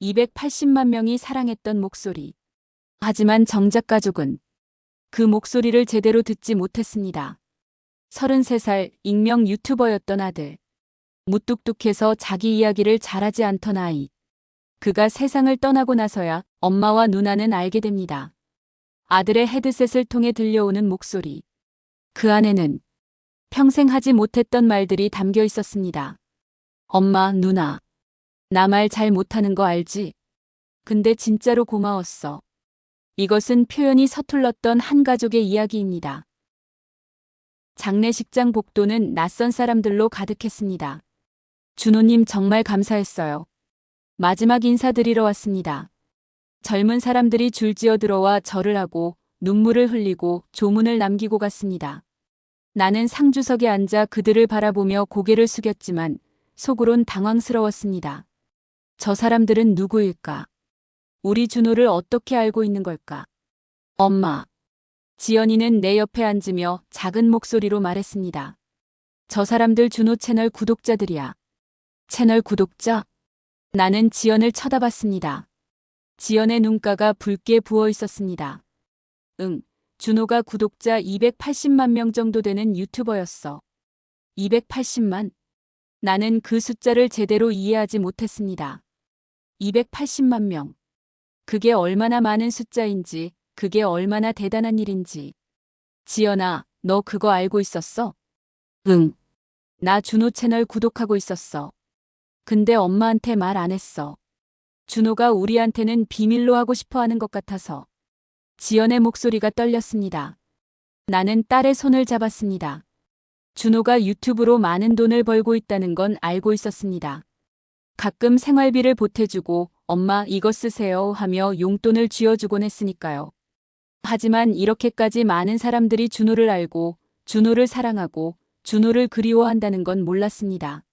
280만 명이 사랑했던 목소리. 하지만 정작 가족은 그 목소리를 제대로 듣지 못했습니다. 33살 익명 유튜버였던 아들. 무뚝뚝해서 자기 이야기를 잘하지 않던 아이. 그가 세상을 떠나고 나서야 엄마와 누나는 알게 됩니다. 아들의 헤드셋을 통해 들려오는 목소리. 그 안에는 평생 하지 못했던 말들이 담겨 있었습니다. 엄마, 누나. 나 말 잘 못하는 거 알지? 근데 진짜로 고마웠어. 이것은 표현이 서툴렀던 한 가족의 이야기입니다. 장례식장 복도는 낯선 사람들로 가득했습니다. 준호님 정말 감사했어요. 마지막 인사드리러 왔습니다. 젊은 사람들이 줄지어 들어와 절을 하고 눈물을 흘리고 조문을 남기고 갔습니다. 나는 상주석에 앉아 그들을 바라보며 고개를 숙였지만 속으론 당황스러웠습니다. 저 사람들은 누구일까? 우리 준호를 어떻게 알고 있는 걸까? 엄마. 지연이는 내 옆에 앉으며 작은 목소리로 말했습니다. 저 사람들 준호 채널 구독자들이야. 채널 구독자? 나는 지연을 쳐다봤습니다. 지연의 눈가가 붉게 부어 있었습니다. 응, 준호가 구독자 280만 명 정도 되는 유튜버였어. 280만? 나는 그 숫자를 제대로 이해하지 못했습니다. 280만 명. 그게 얼마나 많은 숫자인지, 그게 얼마나 대단한 일인지. 지연아, 너 그거 알고 있었어? 응. 나 준호 채널 구독하고 있었어. 근데 엄마한테 말 안 했어. 준호가 우리한테는 비밀로 하고 싶어 하는 것 같아서. 지연의 목소리가 떨렸습니다. 나는 딸의 손을 잡았습니다. 준호가 유튜브로 많은 돈을 벌고 있다는 건 알고 있었습니다. 가끔 생활비를 보태주고 엄마 이거 쓰세요 하며 용돈을 쥐어주곤 했으니까요. 하지만 이렇게까지 많은 사람들이 준호를 알고 준호를 사랑하고 준호를 그리워한다는 건 몰랐습니다.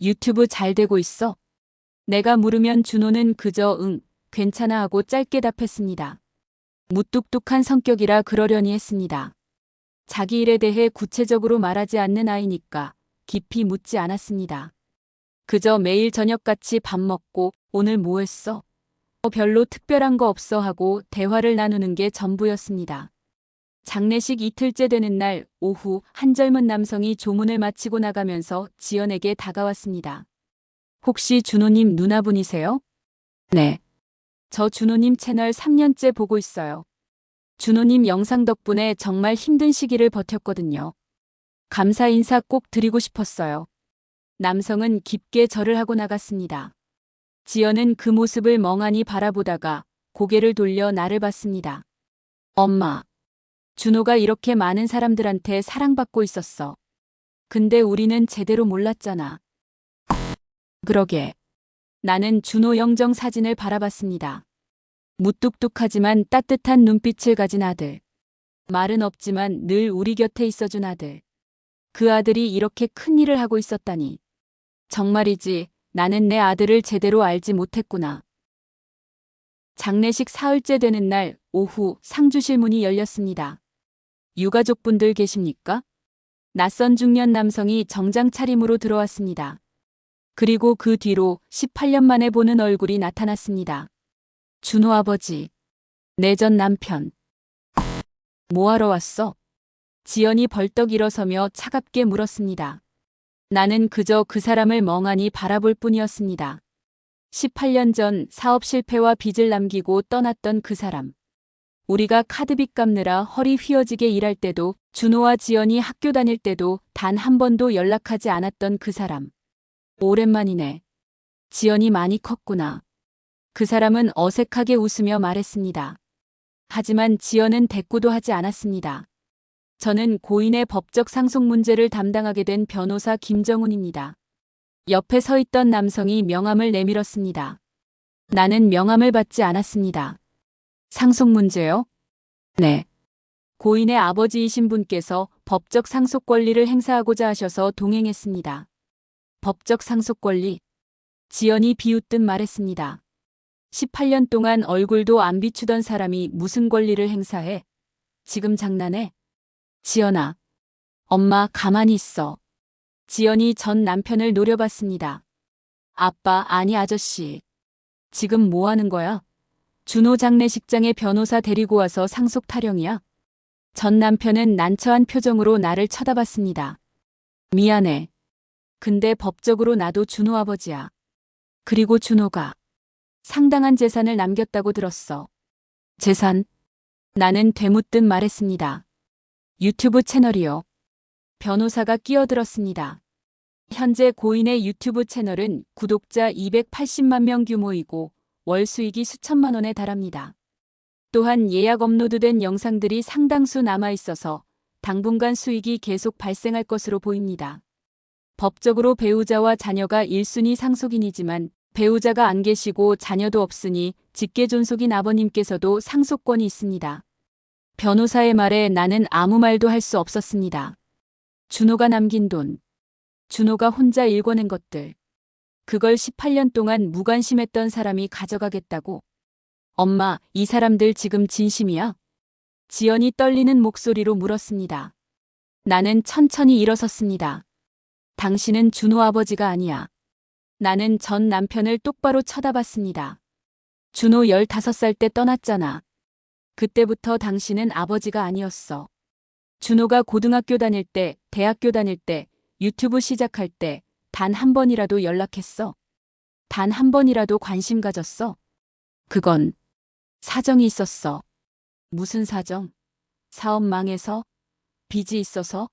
유튜브 잘 되고 있어? 내가 물으면 준호는 그저 응, 괜찮아 하고 짧게 답했습니다. 무뚝뚝한 성격이라 그러려니 했습니다. 자기 일에 대해 구체적으로 말하지 않는 아이니까 깊이 묻지 않았습니다. 그저 매일 저녁같이 밥 먹고 오늘 뭐 했어? 별로 특별한 거 없어 하고 대화를 나누는 게 전부였습니다. 장례식 이틀째 되는 날 오후 한 젊은 남성이 조문을 마치고 나가면서 지연에게 다가왔습니다. 혹시 준호님 누나분이세요? 네. 저 준호님 채널 3년째 보고 있어요. 준호님 영상 덕분에 정말 힘든 시기를 버텼거든요. 감사 인사 꼭 드리고 싶었어요. 남성은 깊게 절을 하고 나갔습니다. 지연은 그 모습을 멍하니 바라보다가 고개를 돌려 나를 봤습니다. 엄마. 준호가 이렇게 많은 사람들한테 사랑받고 있었어. 근데 우리는 제대로 몰랐잖아. 그러게. 나는 준호 영정 사진을 바라봤습니다. 무뚝뚝하지만 따뜻한 눈빛을 가진 아들. 말은 없지만 늘 우리 곁에 있어준 아들. 그 아들이 이렇게 큰 일을 하고 있었다니. 정말이지 나는 내 아들을 제대로 알지 못했구나. 장례식 사흘째 되는 날 오후 상주실 문이 열렸습니다. 유가족분들 계십니까? 낯선 중년 남성이 정장 차림으로 들어왔습니다. 그리고 그 뒤로 18년 만에 보는 얼굴이 나타났습니다. 준호 아버지. 내 전 남편. 뭐하러 왔어? 지연이 벌떡 일어서며 차갑게 물었습니다. 나는 그저 그 사람을 멍하니 바라볼 뿐이었습니다. 18년 전 사업 실패와 빚을 남기고 떠났던 그 사람. 우리가 카드빚 갚느라 허리 휘어지게 일할 때도 준호와 지연이 학교 다닐 때도 단 한 번도 연락하지 않았던 그 사람. 오랜만이네. 지연이 많이 컸구나. 그 사람은 어색하게 웃으며 말했습니다. 하지만 지연은 대꾸도 하지 않았습니다. 저는 고인의 법적 상속 문제를 담당하게 된 변호사 김정훈입니다. 옆에 서 있던 남성이 명함을 내밀었습니다. 나는 명함을 받지 않았습니다. 상속 문제요? 네. 고인의 아버지이신 분께서 법적 상속 권리를 행사하고자 하셔서 동행했습니다. 법적 상속 권리? 지연이 비웃듯 말했습니다. 18년 동안 얼굴도 안 비추던 사람이 무슨 권리를 행사해? 지금 장난해? 지연아. 엄마 가만히 있어. 지연이 전 남편을 노려봤습니다. 아빠 아니 아저씨. 지금 뭐 하는 거야? 준호 장례식장에 변호사 데리고 와서 상속 타령이야? 전 남편은 난처한 표정으로 나를 쳐다봤습니다. 미안해. 근데 법적으로 나도 준호 아버지야. 그리고 준호가 상당한 재산을 남겼다고 들었어. 재산? 나는 되묻듯 말했습니다. 유튜브 채널이요. 변호사가 끼어들었습니다. 현재 고인의 유튜브 채널은 구독자 280만 명 규모이고 월 수익이 수천만 원에 달합니다. 또한 예약 업로드된 영상들이 상당수 남아 있어서 당분간 수익이 계속 발생할 것으로 보입니다. 법적으로 배우자와 자녀가 1순위 상속인이지만 배우자가 안 계시고 자녀도 없으니 직계존속인 아버님께서도 상속권이 있습니다. 변호사의 말에 나는 아무 말도 할 수 없었습니다. 준호가 남긴 돈, 준호가 혼자 일궈낸 것들, 그걸 18년 동안 무관심했던 사람이 가져가겠다고. 엄마, 이 사람들 지금 진심이야? 지연이 떨리는 목소리로 물었습니다. 나는 천천히 일어섰습니다. 당신은 준호 아버지가 아니야. 나는 전 남편을 똑바로 쳐다봤습니다. 준호 15살 때 떠났잖아. 그때부터 당신은 아버지가 아니었어. 준호가 고등학교 다닐 때, 대학교 다닐 때, 유튜브 시작할 때 단 한 번이라도 연락했어. 단 한 번이라도 관심 가졌어. 그건 사정이 있었어. 무슨 사정? 사업 망해서? 빚이 있어서?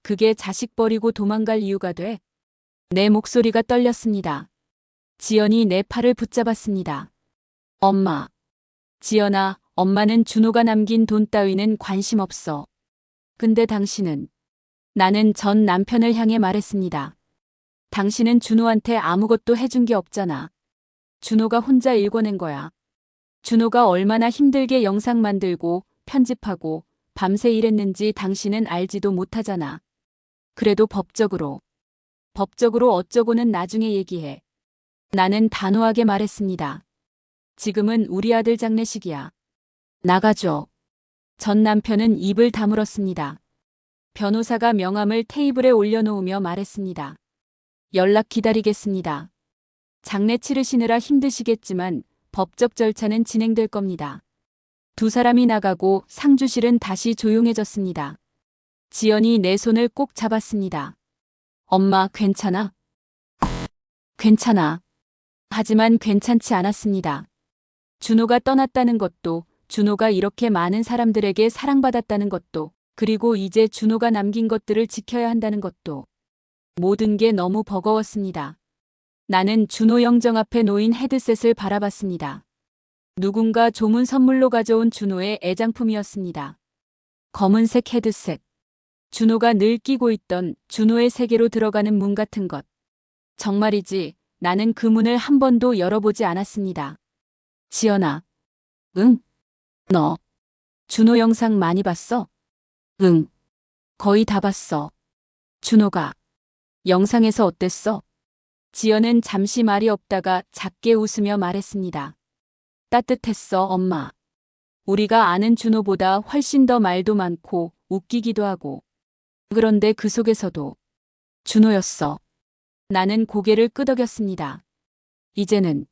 그게 자식 버리고 도망갈 이유가 돼? 내 목소리가 떨렸습니다. 지연이 내 팔을 붙잡았습니다. 엄마. 지연아, 엄마는 준호가 남긴 돈 따위는 관심 없어. 근데 당신은? 나는 전 남편을 향해 말했습니다. 당신은 준호한테 아무것도 해준 게 없잖아. 준호가 혼자 일궈낸 거야. 준호가 얼마나 힘들게 영상 만들고 편집하고 밤새 일했는지 당신은 알지도 못하잖아. 그래도 법적으로 어쩌고는 나중에 얘기해. 나는 단호하게 말했습니다. 지금은 우리 아들 장례식이야. 나가줘. 전 남편은 입을 다물었습니다. 변호사가 명함을 테이블에 올려놓으며 말했습니다. 연락 기다리겠습니다. 장례 치르시느라 힘드시겠지만 법적 절차는 진행될 겁니다. 두 사람이 나가고 상주실은 다시 조용해졌습니다. 지연이 내 손을 꼭 잡았습니다. 엄마, 괜찮아? 괜찮아. 하지만 괜찮지 않았습니다. 준호가 떠났다는 것도, 준호가 이렇게 많은 사람들에게 사랑받았다는 것도, 그리고 이제 준호가 남긴 것들을 지켜야 한다는 것도. 모든 게 너무 버거웠습니다. 나는 준호 영정 앞에 놓인 헤드셋을 바라봤습니다. 누군가 조문 선물로 가져온 준호의 애장품이었습니다. 검은색 헤드셋. 준호가 늘 끼고 있던 준호의 세계로 들어가는 문 같은 것. 정말이지, 나는 그 문을 한 번도 열어보지 않았습니다. 지연아. 응? 너 준호 영상 많이 봤어? 응. 거의 다 봤어. 준호가 영상에서 어땠어? 지연은 잠시 말이 없다가 작게 웃으며 말했습니다. 따뜻했어, 엄마. 우리가 아는 준호보다 훨씬 더 말도 많고 웃기기도 하고. 그런데 그 속에서도 준호였어. 나는 고개를 끄덕였습니다. 이제는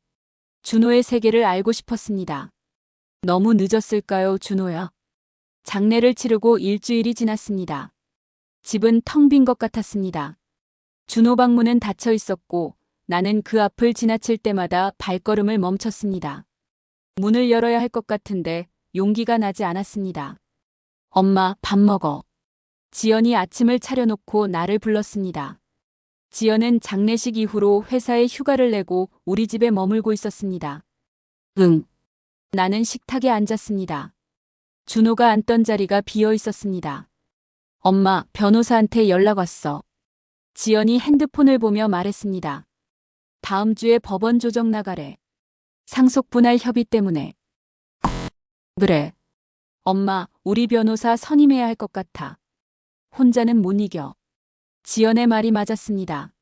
준호의 세계를 알고 싶었습니다. 너무 늦었을까요, 준호야? 장례를 치르고 일주일이 지났습니다. 집은 텅 빈 것 같았습니다. 준호 방문은 닫혀 있었고 나는 그 앞을 지나칠 때마다 발걸음을 멈췄습니다. 문을 열어야 할 것 같은데 용기가 나지 않았습니다. 엄마, 밥 먹어. 지연이 아침을 차려놓고 나를 불렀습니다. 지연은 장례식 이후로 회사에 휴가를 내고 우리 집에 머물고 있었습니다. 응. 나는 식탁에 앉았습니다. 준호가 앉던 자리가 비어 있었습니다. 엄마, 변호사한테 연락 왔어. 지연이 핸드폰을 보며 말했습니다. 다음 주에 법원 조정 나가래. 상속 분할 협의 때문에. 그래. 엄마, 우리 변호사 선임해야 할 것 같아. 혼자는 못 이겨. 지연의 말이 맞았습니다.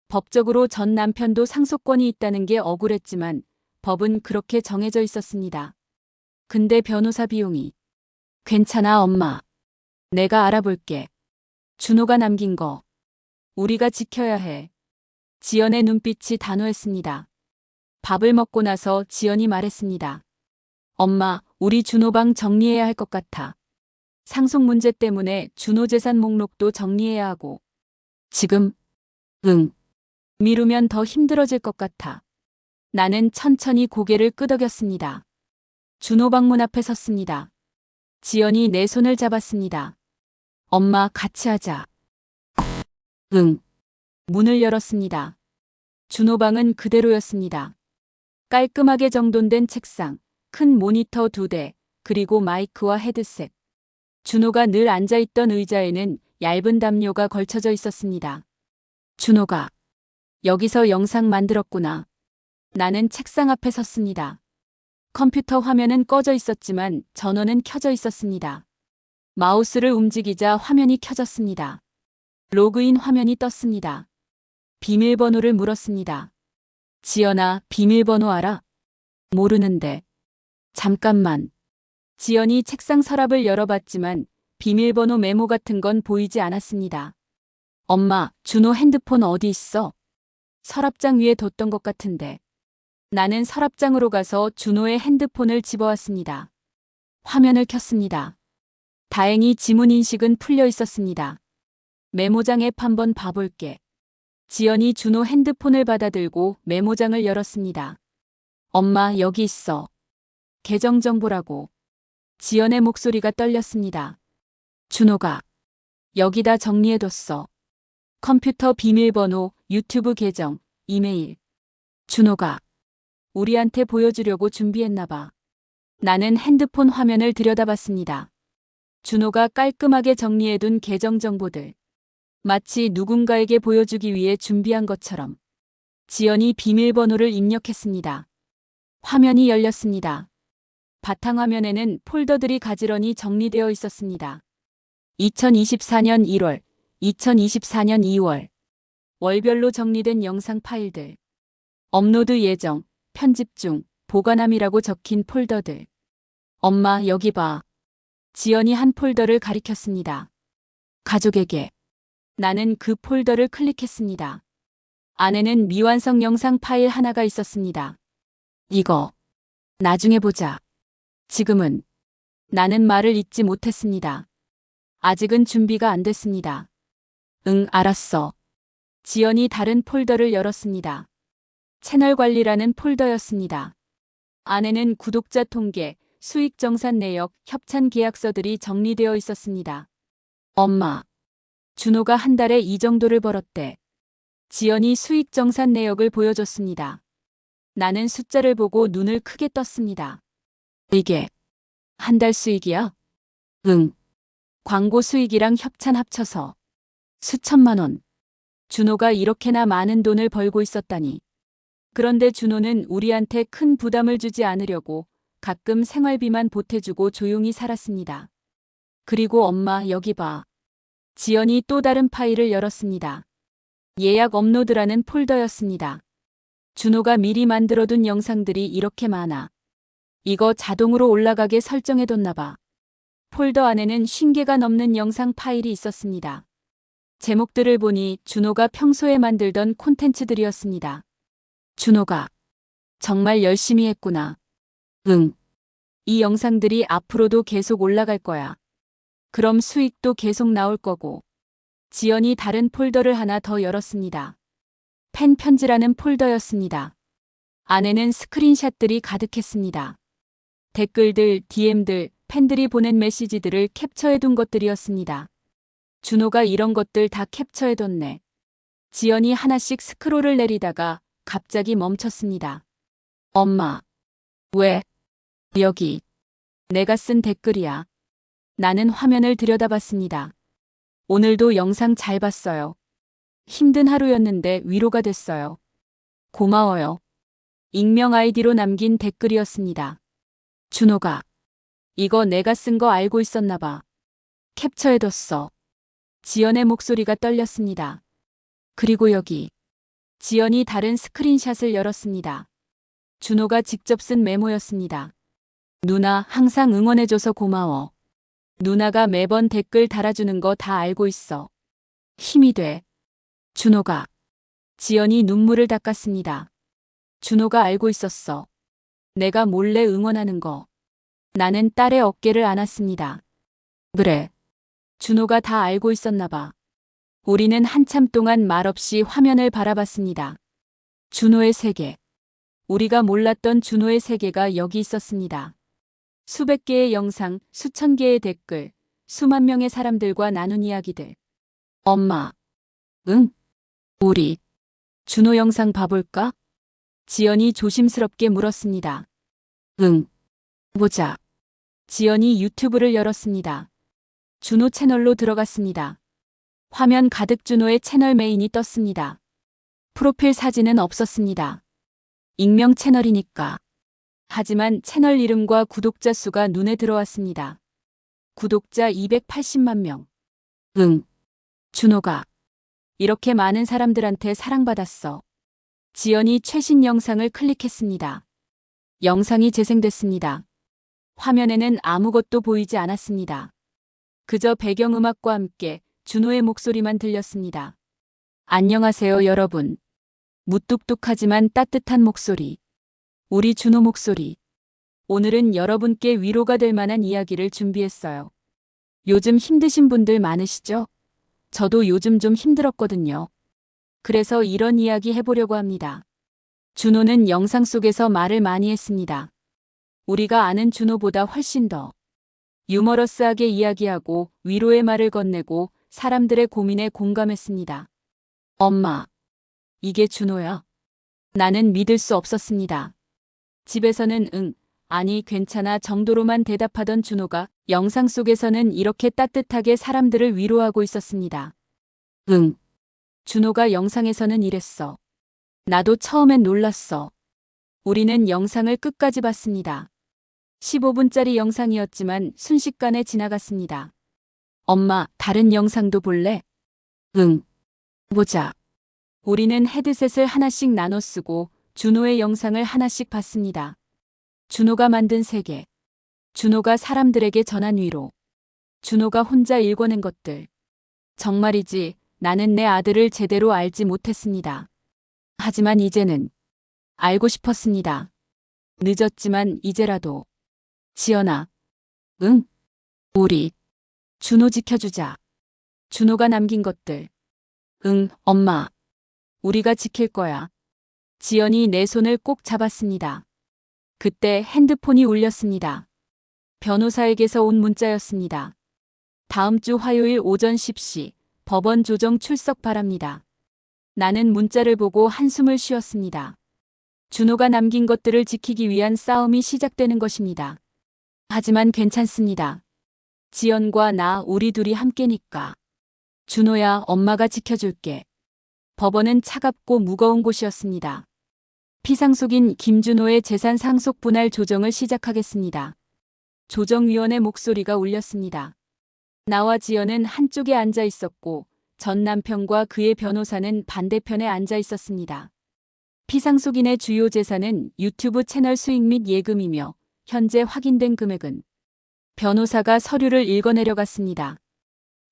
법적으로 전 남편도 상속권이 있다는 게 억울했지만 법은 그렇게 정해져 있었습니다. 근데 변호사 비용이. 괜찮아, 엄마. 내가 알아볼게. 준호가 남긴 거. 우리가 지켜야 해. 지연의 눈빛이 단호했습니다. 밥을 먹고 나서 지연이 말했습니다. 엄마, 우리 준호 방 정리해야 할 것 같아. 상속 문제 때문에 준호 재산 목록도 정리해야 하고. 지금? 응. 미루면 더 힘들어질 것 같아. 나는 천천히 고개를 끄덕였습니다. 준호 방문 앞에 섰습니다. 지연이 내 손을 잡았습니다. 엄마, 같이 하자. 응. 문을 열었습니다. 준호 방은 그대로였습니다. 깔끔하게 정돈된 책상, 큰 모니터 2대, 그리고 마이크와 헤드셋. 준호가 늘 앉아있던 의자에는 얇은 담요가 걸쳐져 있었습니다. 준호가 여기서 영상 만들었구나. 나는 책상 앞에 섰습니다. 컴퓨터 화면은 꺼져 있었지만 전원은 켜져 있었습니다. 마우스를 움직이자 화면이 켜졌습니다. 로그인 화면이 떴습니다. 비밀번호를 물었습니다. 지연아, 비밀번호 알아? 모르는데. 잠깐만. 지연이 책상 서랍을 열어봤지만 비밀번호 메모 같은 건 보이지 않았습니다. 엄마, 준호 핸드폰 어디 있어? 서랍장 위에 뒀던 것 같은데. 나는 서랍장으로 가서 준호의 핸드폰을 집어왔습니다. 화면을 켰습니다. 다행히 지문 인식은 풀려 있었습니다. 메모장 앱 한번 봐볼게. 지연이 준호 핸드폰을 받아들고 메모장을 열었습니다. 엄마, 여기 있어. 계정 정보라고. 지연의 목소리가 떨렸습니다. 준호가 여기다 정리해뒀어. 컴퓨터 비밀번호, 유튜브 계정, 이메일. 준호가 우리한테 보여주려고 준비했나봐. 나는 핸드폰 화면을 들여다봤습니다. 준호가 깔끔하게 정리해둔 계정 정보들. 마치 누군가에게 보여주기 위해 준비한 것처럼. 지연이 비밀번호를 입력했습니다. 화면이 열렸습니다. 바탕화면에는 폴더들이 가지런히 정리되어 있었습니다. 2024년 1월, 2024년 2월. 월별로 정리된 영상 파일들. 업로드 예정, 편집 중, 보관함이라고 적힌 폴더들. 엄마, 여기 봐. 지연이 한 폴더를 가리켰습니다. 가족에게. 나는 그 폴더를 클릭했습니다. 안에는 미완성 영상 파일 하나가 있었습니다. 이거 나중에 보자. 지금은. 나는 말을 잇지 못했습니다. 아직은 준비가 안 됐습니다. 응, 알았어. 지연이 다른 폴더를 열었습니다. 채널 관리라는 폴더였습니다. 안에는 구독자 통계, 수익 정산 내역, 협찬 계약서들이 정리되어 있었습니다. 엄마, 준호가 한 달에 이 정도를 벌었대. 지연이 수익 정산 내역을 보여줬습니다. 나는 숫자를 보고 눈을 크게 떴습니다. 이게 한 달 수익이야? 응. 광고 수익이랑 협찬 합쳐서 수천만 원. 준호가 이렇게나 많은 돈을 벌고 있었다니. 그런데 준호는 우리한테 큰 부담을 주지 않으려고 가끔 생활비만 보태주고 조용히 살았습니다. 그리고 엄마, 여기 봐. 지연이 또 다른 파일을 열었습니다. 예약 업로드라는 폴더였습니다. 준호가 미리 만들어둔 영상들이 이렇게 많아. 이거 자동으로 올라가게 설정해뒀나 봐. 폴더 안에는 50개가 넘는 영상 파일이 있었습니다. 제목들을 보니 준호가 평소에 만들던 콘텐츠들이었습니다. 준호가 정말 열심히 했구나. 응. 이 영상들이 앞으로도 계속 올라갈 거야. 그럼 수익도 계속 나올 거고. 지연이 다른 폴더를 하나 더 열었습니다. 팬 편지라는 폴더였습니다. 안에는 스크린샷들이 가득했습니다. 댓글들, DM들, 팬들이 보낸 메시지들을 캡처해둔 것들이었습니다. 준호가 이런 것들 다 캡처해뒀네. 지연이 하나씩 스크롤을 내리다가 갑자기 멈췄습니다. 엄마. 왜? 여기. 내가 쓴 댓글이야. 나는 화면을 들여다봤습니다. 오늘도 영상 잘 봤어요. 힘든 하루였는데 위로가 됐어요. 고마워요. 익명 아이디로 남긴 댓글이었습니다. 준호가 이거 내가 쓴 거 알고 있었나 봐. 캡처해뒀어. 지연의 목소리가 떨렸습니다. 그리고 여기. 지연이 다른 스크린샷을 열었습니다. 준호가 직접 쓴 메모였습니다. 누나, 항상 응원해줘서 고마워. 누나가 매번 댓글 달아주는 거 다 알고 있어. 힘이 돼. 준호가. 지연이 눈물을 닦았습니다. 준호가 알고 있었어. 내가 몰래 응원하는 거. 나는 딸의 어깨를 안았습니다. 그래. 준호가 다 알고 있었나 봐. 우리는 한참 동안 말없이 화면을 바라봤습니다. 준호의 세계. 우리가 몰랐던 준호의 세계가 여기 있었습니다. 수백 개의 영상, 수천 개의 댓글, 수만 명의 사람들과 나눈 이야기들. 엄마. 응? 우리 준호 영상 봐볼까? 지연이 조심스럽게 물었습니다. 응. 보자. 지연이 유튜브를 열었습니다. 준호 채널로 들어갔습니다. 화면 가득 준호의 채널 메인이 떴습니다. 프로필 사진은 없었습니다. 익명 채널이니까. 하지만 채널 이름과 구독자 수가 눈에 들어왔습니다. 구독자 280만 명. 응. 준호가 이렇게 많은 사람들한테 사랑받았어. 지연이 최신 영상을 클릭했습니다. 영상이 재생됐습니다. 화면에는 아무것도 보이지 않았습니다. 그저 배경음악과 함께 준호의 목소리만 들렸습니다. 안녕하세요, 여러분. 무뚝뚝하지만 따뜻한 목소리. 우리 준호 목소리. 오늘은 여러분께 위로가 될 만한 이야기를 준비했어요. 요즘 힘드신 분들 많으시죠? 저도 요즘 좀 힘들었거든요. 그래서 이런 이야기 해보려고 합니다. 준호는 영상 속에서 말을 많이 했습니다. 우리가 아는 준호보다 훨씬 더 유머러스하게 이야기하고 위로의 말을 건네고 사람들의 고민에 공감했습니다. 엄마, 이게 준호야? 나는 믿을 수 없었습니다. 집에서는 응, 아니 괜찮아 정도로만 대답하던 준호가 영상 속에서는 이렇게 따뜻하게 사람들을 위로하고 있었습니다. 응. 준호가 영상에서는 이랬어. 나도 처음엔 놀랐어. 우리는 영상을 끝까지 봤습니다. 15분짜리 영상이었지만 순식간에 지나갔습니다. 엄마, 다른 영상도 볼래? 응. 보자. 우리는 헤드셋을 하나씩 나눠 쓰고 준호의 영상을 하나씩 봤습니다. 준호가 만든 세계. 준호가 사람들에게 전한 위로. 준호가 혼자 읽어낸 것들. 정말이지, 나는 내 아들을 제대로 알지 못했습니다. 하지만 이제는 알고 싶었습니다. 늦었지만 이제라도. 지연아. 응? 우리 준호 지켜주자. 준호가 남긴 것들. 응, 엄마. 우리가 지킬 거야. 지연이 내 손을 꼭 잡았습니다. 그때 핸드폰이 울렸습니다. 변호사에게서 온 문자였습니다. 다음 주 화요일 오전 10시 법원 조정 출석 바랍니다. 나는 문자를 보고 한숨을 쉬었습니다. 준호가 남긴 것들을 지키기 위한 싸움이 시작되는 것입니다. 하지만 괜찮습니다. 지연과 나 우리 둘이 함께니까. 준호야, 엄마가 지켜줄게. 법원은 차갑고 무거운 곳이었습니다. 피상속인 김준호의 재산 상속 분할 조정을 시작하겠습니다. 조정위원의 목소리가 울렸습니다. 나와 지연은 한쪽에 앉아 있었고 전 남편과 그의 변호사는 반대편에 앉아 있었습니다. 피상속인의 주요 재산은 유튜브 채널 수익 및 예금이며 현재 확인된 금액은 변호사가 서류를 읽어내려갔습니다.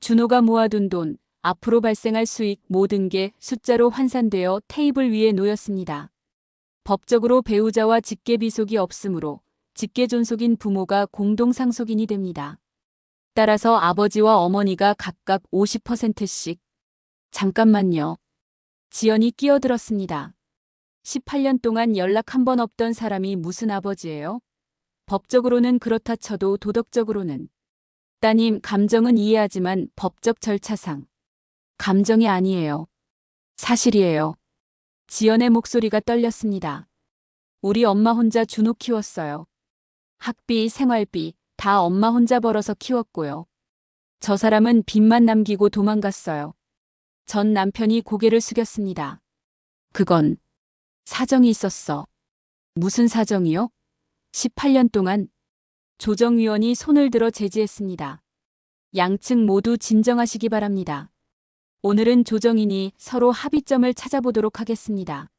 준호가 모아둔 돈, 앞으로 발생할 수익 모든 게 숫자로 환산되어 테이블 위에 놓였습니다. 법적으로 배우자와 직계비속이 없으므로 직계존속인 부모가 공동상속인이 됩니다. 따라서 아버지와 어머니가 각각 50%씩. 잠깐만요. 지연이 끼어들었습니다. 18년 동안 연락 한 번 없던 사람이 무슨 아버지예요? 법적으로는 그렇다 쳐도 도덕적으로는. 따님, 감정은 이해하지만 법적 절차상. 감정이 아니에요. 사실이에요. 지연의 목소리가 떨렸습니다. 우리 엄마 혼자 준호 키웠어요. 학비, 생활비 다 엄마 혼자 벌어서 키웠고요. 저 사람은 빚만 남기고 도망갔어요. 전 남편이 고개를 숙였습니다. 그건 사정이 있었어. 무슨 사정이요? 18년 동안 조정위원이 손을 들어 제지했습니다. 양측 모두 진정하시기 바랍니다. 오늘은 조정인이 서로 합의점을 찾아보도록 하겠습니다.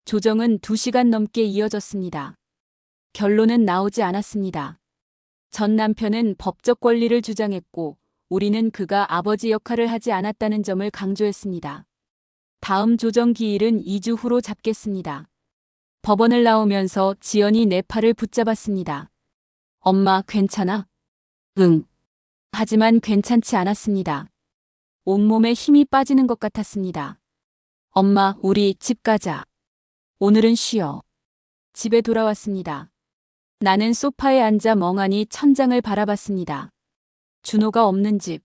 조정은 2시간 넘게 이어졌습니다. 결론은 나오지 않았습니다. 전 남편은 법적 권리를 주장했고 우리는 그가 아버지 역할을 하지 않았다는 점을 강조했습니다. 다음 조정 기일은 2주 후로 잡겠습니다. 법원을 나오면서 지연이 내 팔을 붙잡았습니다. 엄마, 괜찮아? 응. 하지만 괜찮지 않았습니다. 온몸에 힘이 빠지는 것 같았습니다. 엄마, 우리 집 가자. 오늘은 쉬어. 집에 돌아왔습니다. 나는 소파에 앉아 멍하니 천장을 바라봤습니다. 준호가 없는 집.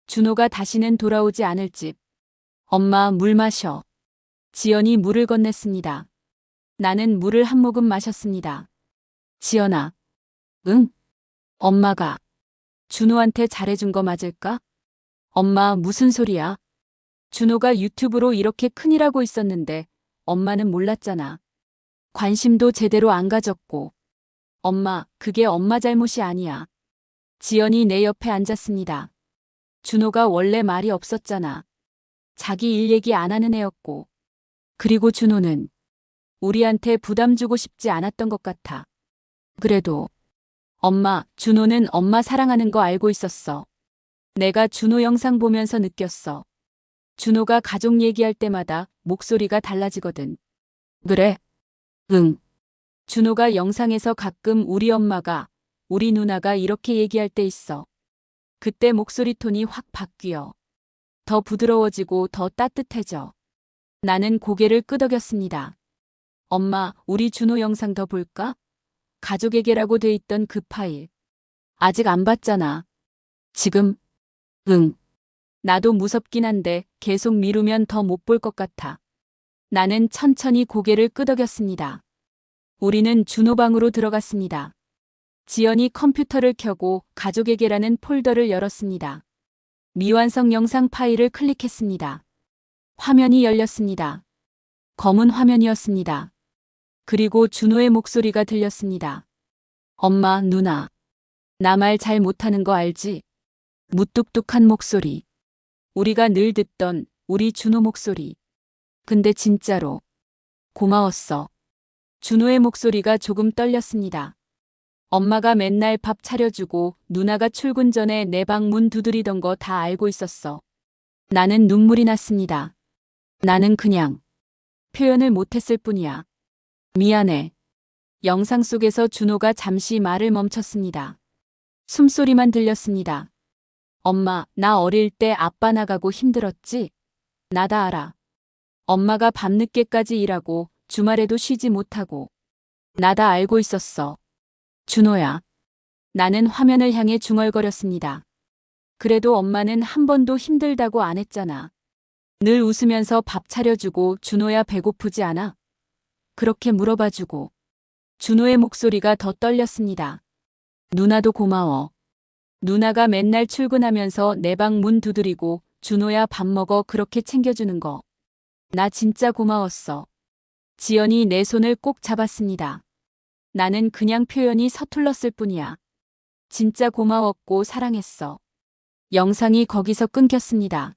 준호가 다시는 돌아오지 않을 집. 엄마, 물 마셔. 지연이 물을 건넸습니다. 나는 물을 한 모금 마셨습니다. 지연아. 응? 엄마가 준호한테 잘해준 거 맞을까? 엄마, 무슨 소리야? 준호가 유튜브로 이렇게 큰일하고 있었는데 엄마는 몰랐잖아. 관심도 제대로 안 가졌고. 엄마, 그게 엄마 잘못이 아니야. 지연이 내 옆에 앉았습니다. 준호가 원래 말이 없었잖아. 자기 일 얘기 안 하는 애였고. 그리고 준호는 우리한테 부담 주고 싶지 않았던 것 같아. 그래도 엄마, 준호는 엄마 사랑하는 거 알고 있었어. 내가 준호 영상 보면서 느꼈어. 준호가 가족 얘기할 때마다 목소리가 달라지거든. 그래? 응. 준호가 영상에서 가끔 우리 엄마가, 우리 누나가 이렇게 얘기할 때 있어. 그때 목소리 톤이 확 바뀌어. 더 부드러워지고 더 따뜻해져. 나는 고개를 끄덕였습니다. 엄마, 우리 준호 영상 더 볼까? 가족에게라고 돼 있던 그 파일. 아직 안 봤잖아. 지금? 응. 나도 무섭긴 한데 계속 미루면 더 못 볼 것 같아. 나는 천천히 고개를 끄덕였습니다. 우리는 준호 방으로 들어갔습니다. 지연이 컴퓨터를 켜고 가족에게라는 폴더를 열었습니다. 미완성 영상 파일을 클릭했습니다. 화면이 열렸습니다. 검은 화면이었습니다. 그리고 준호의 목소리가 들렸습니다. 엄마, 누나. 나 말 잘 못하는 거 알지? 무뚝뚝한 목소리. 우리가 늘 듣던 우리 준호 목소리. 근데 진짜로 고마웠어. 준호의 목소리가 조금 떨렸습니다. 엄마가 맨날 밥 차려주고 누나가 출근 전에 내 방 문 두드리던 거 다 알고 있었어. 나는 눈물이 났습니다. 나는 그냥 표현을 못했을 뿐이야. 미안해. 영상 속에서 준호가 잠시 말을 멈췄습니다. 숨소리만 들렸습니다. 엄마, 나 어릴 때 아빠 나가고 힘들었지? 나 다 알아. 엄마가 밤늦게까지 일하고 주말에도 쉬지 못하고. 나 다 알고 있었어. 준호야. 나는 화면을 향해 중얼거렸습니다. 그래도 엄마는 한 번도 힘들다고 안 했잖아. 늘 웃으면서 밥 차려주고 준호야 배고프지 않아? 그렇게 물어봐주고. 준호의 목소리가 더 떨렸습니다. 누나도 고마워. 누나가 맨날 출근하면서 내 방 문 두드리고 준호야 밥 먹어 그렇게 챙겨주는 거. 나 진짜 고마웠어. 지연이 내 손을 꼭 잡았습니다. 나는 그냥 표현이 서툴렀을 뿐이야. 진짜 고마웠고 사랑했어. 영상이 거기서 끊겼습니다.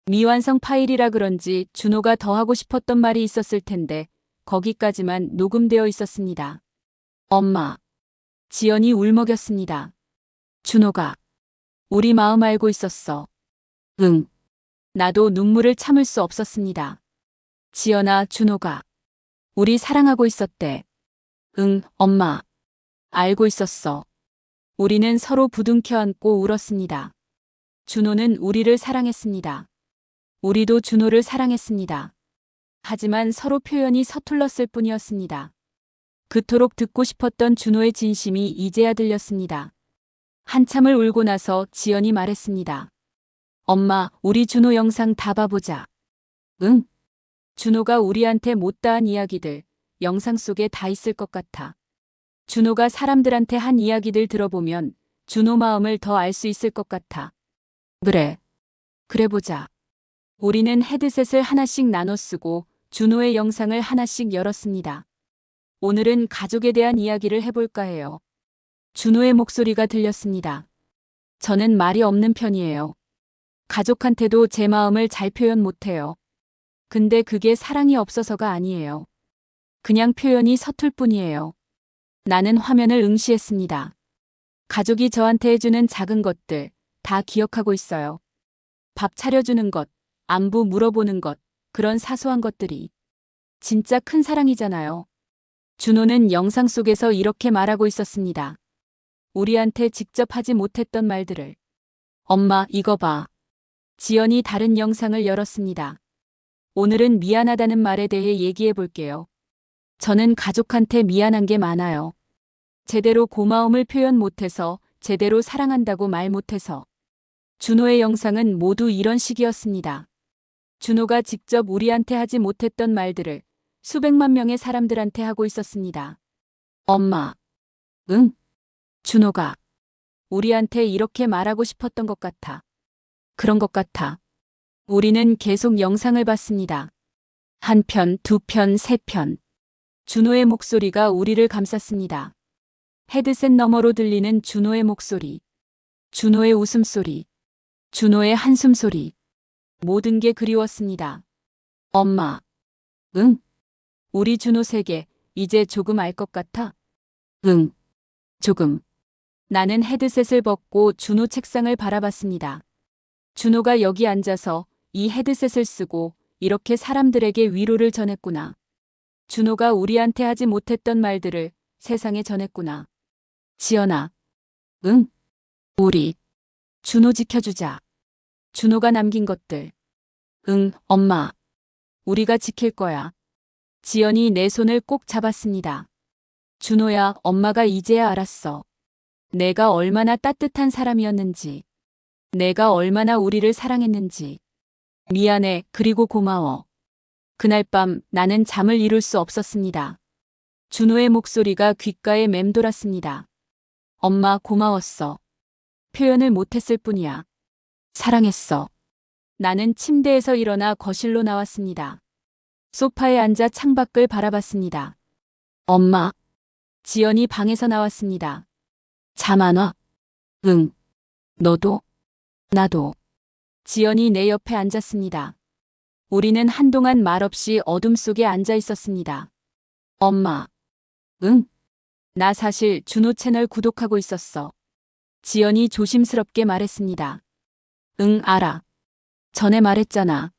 미완성 파일이라 그런지 준호가 더 하고 싶었던 말이 있었을 텐데 거기까지만 녹음되어 있었습니다. 엄마. 지연이 울먹였습니다. 준호가 우리 마음 알고 있었어. 응. 나도 눈물을 참을 수 없었습니다. 지연아, 준호가 우리 사랑하고 있었대. 응, 엄마. 알고 있었어. 우리는 서로 부둥켜 안고 울었습니다. 준호는 우리를 사랑했습니다. 우리도 준호를 사랑했습니다. 하지만 서로 표현이 서툴렀을 뿐이었습니다. 그토록 듣고 싶었던 준호의 진심이 이제야 들렸습니다. 한참을 울고 나서 지연이 말했습니다. 엄마, 우리 준호 영상 다 봐보자. 응? 준호가 우리한테 못다한 이야기들, 영상 속에 다 있을 것 같아. 준호가 사람들한테 한 이야기들 들어보면 준호 마음을 더 알 수 있을 것 같아. 그래. 그래 보자. 우리는 헤드셋을 하나씩 나눠 쓰고 준호의 영상을 하나씩 열었습니다. 오늘은 가족에 대한 이야기를 해볼까 해요. 준호의 목소리가 들렸습니다. 저는 말이 없는 편이에요. 가족한테도 제 마음을 잘 표현 못해요. 근데 그게 사랑이 없어서가 아니에요. 그냥 표현이 서툴 뿐이에요. 나는 화면을 응시했습니다. 가족이 저한테 해주는 작은 것들 다 기억하고 있어요. 밥 차려주는 것, 안부 물어보는 것, 그런 사소한 것들이 진짜 큰 사랑이잖아요. 준호는 영상 속에서 이렇게 말하고 있었습니다. 우리한테 직접 하지 못했던 말들을. 엄마, 이거 봐. 지연이 다른 영상을 열었습니다. 오늘은 미안하다는 말에 대해 얘기해 볼게요. 저는 가족한테 미안한 게 많아요. 제대로 고마움을 표현 못해서, 제대로 사랑한다고 말 못해서. 준호의 영상은 모두 이런 식이었습니다. 준호가 직접 우리한테 하지 못했던 말들을 수백만 명의 사람들한테 하고 있었습니다. 엄마. 응? 준호가 우리한테 이렇게 말하고 싶었던 것 같아. 그런 것 같아. 우리는 계속 영상을 봤습니다. 한 편, 두 편, 세 편. 준호의 목소리가 우리를 감쌌습니다. 헤드셋 너머로 들리는 준호의 목소리. 준호의 웃음소리. 준호의 한숨소리. 모든 게 그리웠습니다. 엄마. 응? 우리 준호 세계, 이제 조금 알 것 같아? 응. 조금. 나는 헤드셋을 벗고 준호 책상을 바라봤습니다. 준호가 여기 앉아서 이 헤드셋을 쓰고 이렇게 사람들에게 위로를 전했구나. 준호가 우리한테 하지 못했던 말들을 세상에 전했구나. 지연아. 응? 우리. 준호 지켜주자. 준호가 남긴 것들. 응, 엄마. 우리가 지킬 거야. 지연이 내 손을 꼭 잡았습니다. 준호야, 엄마가 이제야 알았어. 내가 얼마나 따뜻한 사람이었는지. 내가 얼마나 우리를 사랑했는지. 미안해, 그리고 고마워. 그날 밤 나는 잠을 이룰 수 없었습니다. 준호의 목소리가 귓가에 맴돌았습니다. 엄마, 고마웠어. 표현을 못했을 뿐이야. 사랑했어. 나는 침대에서 일어나 거실로 나왔습니다. 소파에 앉아 창밖을 바라봤습니다. 엄마. 지연이 방에서 나왔습니다. 잠 안 와? 응. 너도? 나도. 지연이 내 옆에 앉았습니다. 우리는 한동안 말없이 어둠 속에 앉아 있었습니다. 엄마. 응? 나 사실 준호 채널 구독하고 있었어. 지연이 조심스럽게 말했습니다. 응, 알아. 전에 말했잖아.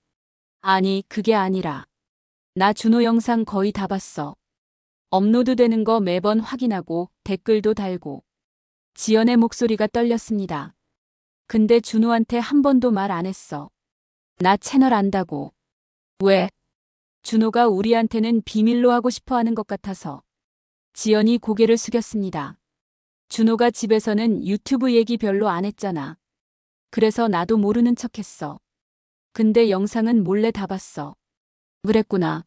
아니, 그게 아니라. 나 준호 영상 거의 다 봤어. 업로드 되는 거 매번 확인하고 댓글도 달고. 지연의 목소리가 떨렸습니다. 근데 준호한테 한 번도 말 안 했어. 나 채널 안다고. 왜? 준호가 우리한테는 비밀로 하고 싶어 하는 것 같아서. 지연이 고개를 숙였습니다. 준호가 집에서는 유튜브 얘기 별로 안 했잖아. 그래서 나도 모르는 척 했어. 근데 영상은 몰래 다 봤어. 그랬구나.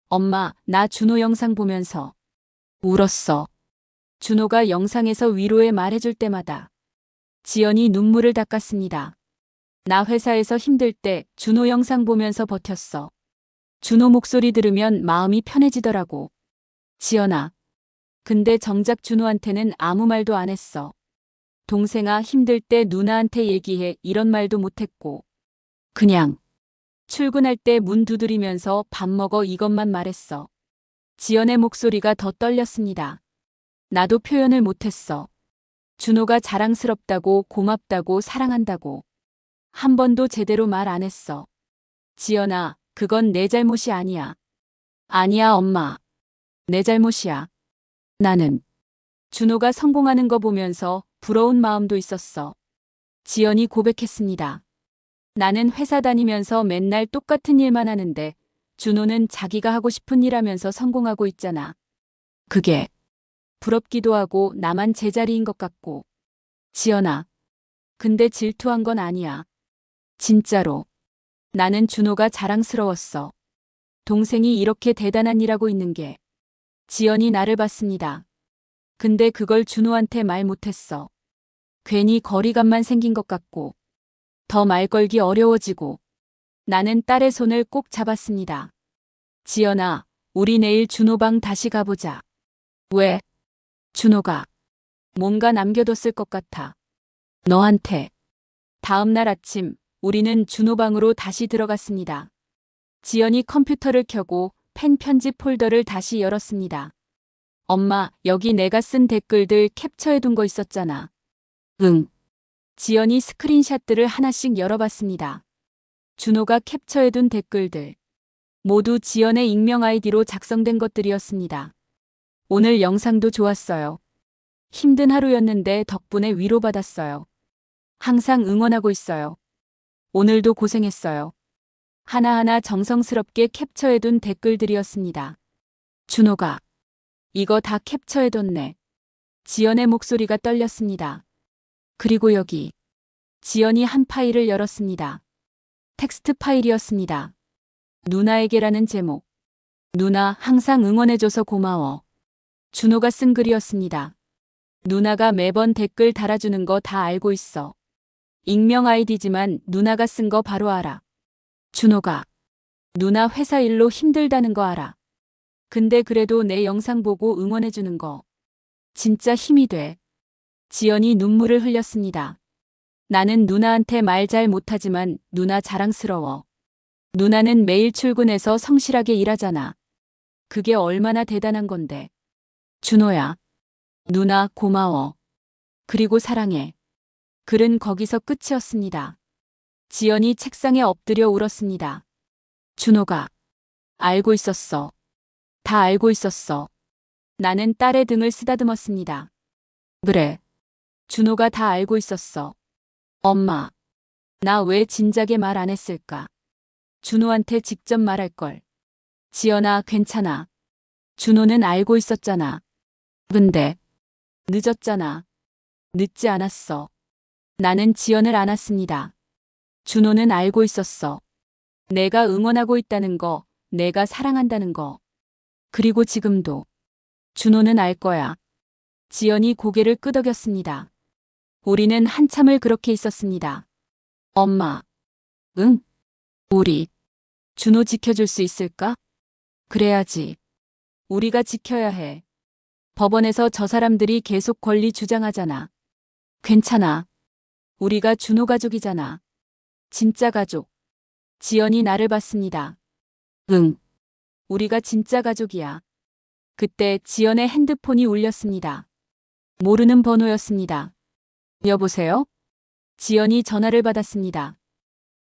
엄마, 나 준호 영상 보면서 울었어. 준호가 영상에서 위로의 말 해줄 때마다 지연이 눈물을 닦았습니다. 나 회사에서 힘들 때 준호 영상 보면서 버텼어. 준호 목소리 들으면 마음이 편해지더라고. 지연아. 근데 정작 준호한테는 아무 말도 안 했어. 동생아, 힘들 때 누나한테 얘기해, 이런 말도 못했고. 그냥 출근할 때 문 두드리면서 밥 먹어, 이것만 말했어. 지연의 목소리가 더 떨렸습니다. 나도 표현을 못했어. 준호가 자랑스럽다고, 고맙다고, 사랑한다고. 한 번도 제대로 말 안 했어. 지연아, 그건 내 잘못이 아니야. 아니야, 엄마. 내 잘못이야. 나는 준호가 성공하는 거 보면서 부러운 마음도 있었어. 지연이 고백했습니다. 나는 회사 다니면서 맨날 똑같은 일만 하는데 준호는 자기가 하고 싶은 일 하면서 성공하고 있잖아. 그게 부럽기도 하고 나만 제자리인 것 같고. 지연아. 근데 질투한 건 아니야. 진짜로. 나는 준호가 자랑스러웠어. 동생이 이렇게 대단한 일 하고 있는 게. 지연이 나를 봤습니다. 근데 그걸 준호한테 말 못했어. 괜히 거리감만 생긴 것 같고. 더 말 걸기 어려워지고. 나는 딸의 손을 꼭 잡았습니다. 지연아, 우리 내일 준호방 다시 가보자. 왜? 준호가 뭔가 남겨뒀을 것 같아. 너한테. 다음 날 아침, 우리는 준호방으로 다시 들어갔습니다. 지연이 컴퓨터를 켜고 팬 편집 폴더를 다시 열었습니다. 엄마, 여기 내가 쓴 댓글들 캡처해둔 거 있었잖아. 응. 지연이 스크린샷들을 하나씩 열어봤습니다. 준호가 캡처해둔 댓글들. 모두 지연의 익명 아이디로 작성된 것들이었습니다. 오늘 영상도 좋았어요. 힘든 하루였는데 덕분에 위로받았어요. 항상 응원하고 있어요. 오늘도 고생했어요. 하나하나 정성스럽게 캡처해둔 댓글들이었습니다. 준호가 이거 다 캡처해뒀네. 지연의 목소리가 떨렸습니다. 그리고 여기 지연이 한 파일을 열었습니다. 텍스트 파일이었습니다. 누나에게라는 제목. 누나 항상 응원해줘서 고마워. 준호가 쓴 글이었습니다. 누나가 매번 댓글 달아주는 거 다 알고 있어. 익명 아이디지만 누나가 쓴 거 바로 알아. 준호가 누나 회사 일로 힘들다는 거 알아. 근데 그래도 내 영상 보고 응원해주는 거 진짜 힘이 돼. 지연이 눈물을 흘렸습니다. 나는 누나한테 말 잘 못하지만 누나 자랑스러워. 누나는 매일 출근해서 성실하게 일하잖아. 그게 얼마나 대단한 건데. 준호야. 누나 고마워. 그리고 사랑해. 글은 거기서 끝이었습니다. 지연이 책상에 엎드려 울었습니다. 준호가 알고 있었어. 다 알고 있었어. 나는 딸의 등을 쓰다듬었습니다. 그래. 준호가 다 알고 있었어. 엄마. 나 왜 진작에 말 안 했을까? 준호한테 직접 말할걸. 지연아, 괜찮아. 준호는 알고 있었잖아. 근데 늦었잖아. 늦지 않았어. 나는 지연을 안았습니다. 준호는 알고 있었어. 내가 응원하고 있다는 거, 내가 사랑한다는 거. 그리고 지금도. 준호는 알 거야. 지연이 고개를 끄덕였습니다. 우리는 한참을 그렇게 있었습니다. 엄마. 응? 우리. 준호 지켜줄 수 있을까? 그래야지. 우리가 지켜야 해. 법원에서 저 사람들이 계속 권리 주장하잖아. 괜찮아. 우리가 준호 가족이잖아. 진짜 가족. 지연이 나를 봤습니다. 응. 우리가 진짜 가족이야. 그때 지연의 핸드폰이 울렸습니다. 모르는 번호였습니다. 여보세요? 지연이 전화를 받았습니다.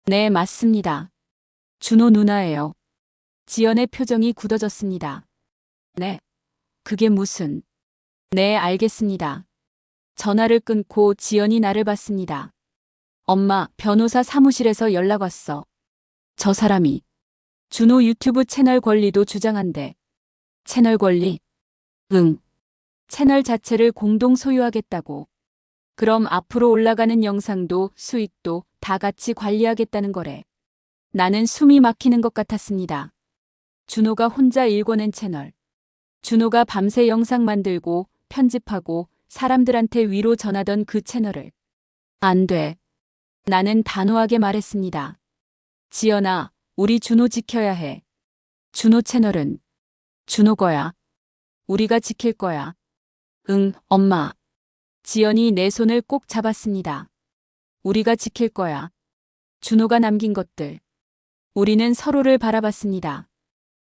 네, 맞습니다. 준호 누나예요. 지연의 표정이 굳어졌습니다. 네. 그게 무슨. 네, 알겠습니다. 전화를 끊고 지연이 나를 봤습니다. 엄마, 변호사 사무실에서 연락 왔어. 저 사람이 준호 유튜브 채널 권리도 주장한대. 채널 권리? 응. 채널 자체를 공동 소유하겠다고. 그럼 앞으로 올라가는 영상도 수익도 다 같이 관리하겠다는 거래. 나는 숨이 막히는 것 같았습니다. 준호가 혼자 일궈낸 채널. 준호가 밤새 영상 만들고 편집하고 사람들한테 위로 전하던 그 채널을. 안 돼. 나는 단호하게 말했습니다. 지연아, 우리 준호 지켜야 해. 준호 채널은 준호 거야. 우리가 지킬 거야. 응, 엄마. 지연이 내 손을 꼭 잡았습니다. 우리가 지킬 거야. 준호가 남긴 것들. 우리는 서로를 바라봤습니다.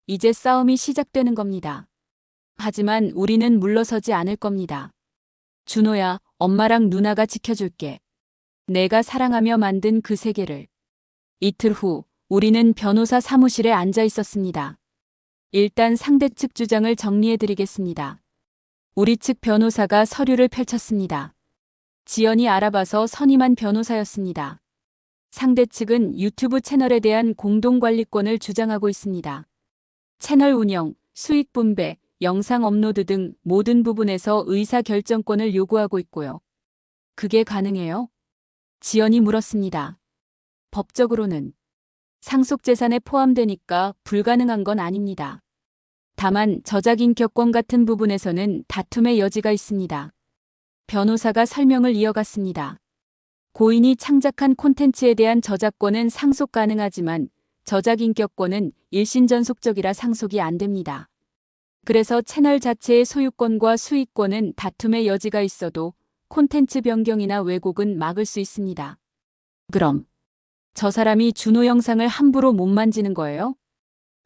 이제 싸움이 시작되는 겁니다. 하지만 우리는 물러서지 않을 겁니다. 준호야, 엄마랑 누나가 지켜줄게. 내가 사랑하며 만든 그 세계를. 이틀 후, 우리는 변호사 사무실에 앉아 있었습니다. 일단 상대 측 주장을 정리해드리겠습니다. 우리 측 변호사가 서류를 펼쳤습니다. 지연이 알아봐서 선임한 변호사였습니다. 상대 측은 유튜브 채널에 대한 공동관리권을 주장하고 있습니다. 채널 운영, 수익 분배, 영상 업로드 등 모든 부분에서 의사결정권을 요구하고 있고요. 그게 가능해요? 지연이 물었습니다. 법적으로는 상속재산에 포함되니까 불가능한 건 아닙니다. 다만 저작인격권 같은 부분에서는 다툼의 여지가 있습니다. 변호사가 설명을 이어갔습니다. 고인이 창작한 콘텐츠에 대한 저작권은 상속 가능하지만 저작인격권은 일신전속적이라 상속이 안 됩니다. 그래서 채널 자체의 소유권과 수익권은 다툼의 여지가 있어도 콘텐츠 변경이나 왜곡은 막을 수 있습니다. 그럼 저 사람이 준호 영상을 함부로 못 만지는 거예요?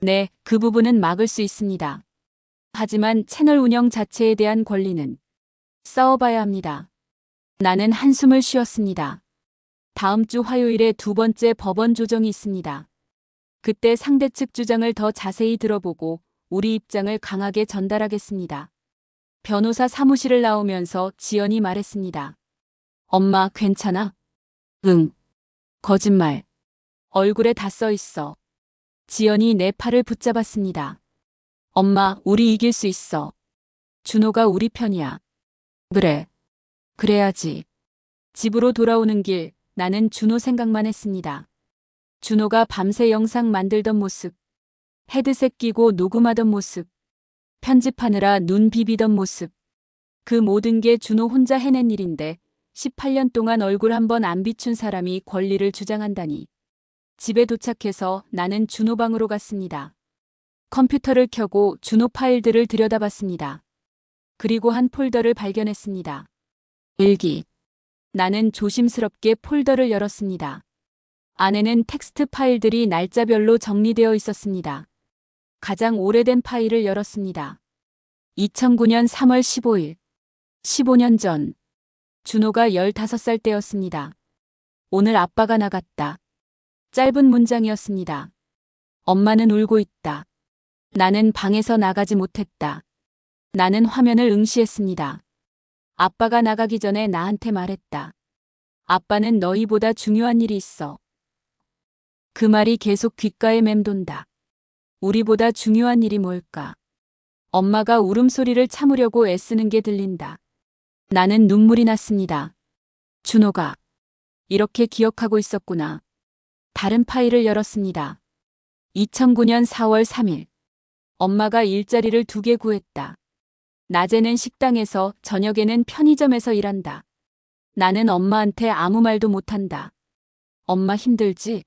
네, 그 부분은 막을 수 있습니다. 하지만 채널 운영 자체에 대한 권리는 싸워봐야 합니다. 나는 한숨을 쉬었습니다. 다음 주 화요일에 두 번째 법원 조정이 있습니다. 그때 상대 측 주장을 더 자세히 들어보고 우리 입장을 강하게 전달하겠습니다. 변호사 사무실을 나오면서 지연이 말했습니다. 엄마, 괜찮아? 응. 거짓말. 얼굴에 다 써 있어. 지연이 내 팔을 붙잡았습니다. 엄마, 우리 이길 수 있어. 준호가 우리 편이야. 그래. 그래야지. 집으로 돌아오는 길, 나는 준호 생각만 했습니다. 준호가 밤새 영상 만들던 모습, 헤드셋 끼고 녹음하던 모습, 편집하느라 눈 비비던 모습. 그 모든 게 준호 혼자 해낸 일인데 18년 동안 얼굴 한 번 안 비춘 사람이 권리를 주장한다니. 집에 도착해서 나는 준호 방으로 갔습니다. 컴퓨터를 켜고 준호 파일들을 들여다봤습니다. 그리고 한 폴더를 발견했습니다. 일기. 나는 조심스럽게 폴더를 열었습니다. 안에는 텍스트 파일들이 날짜별로 정리되어 있었습니다. 가장 오래된 파일을 열었습니다. 2009년 3월 15일. 15년 전. 준호가 15살 때였습니다. 오늘 아빠가 나갔다. 짧은 문장이었습니다. 엄마는 울고 있다. 나는 방에서 나가지 못했다. 나는 화면을 응시했습니다. 아빠가 나가기 전에 나한테 말했다. 아빠는 너희보다 중요한 일이 있어. 그 말이 계속 귓가에 맴돈다. 우리보다 중요한 일이 뭘까? 엄마가 울음소리를 참으려고 애쓰는 게 들린다. 나는 눈물이 났습니다. 준호가 이렇게 기억하고 있었구나. 다른 파일을 열었습니다. 2009년 4월 3일. 엄마가 일자리를 2개 구했다. 낮에는 식당에서, 저녁에는 편의점에서 일한다. 나는 엄마한테 아무 말도 못한다. 엄마 힘들지?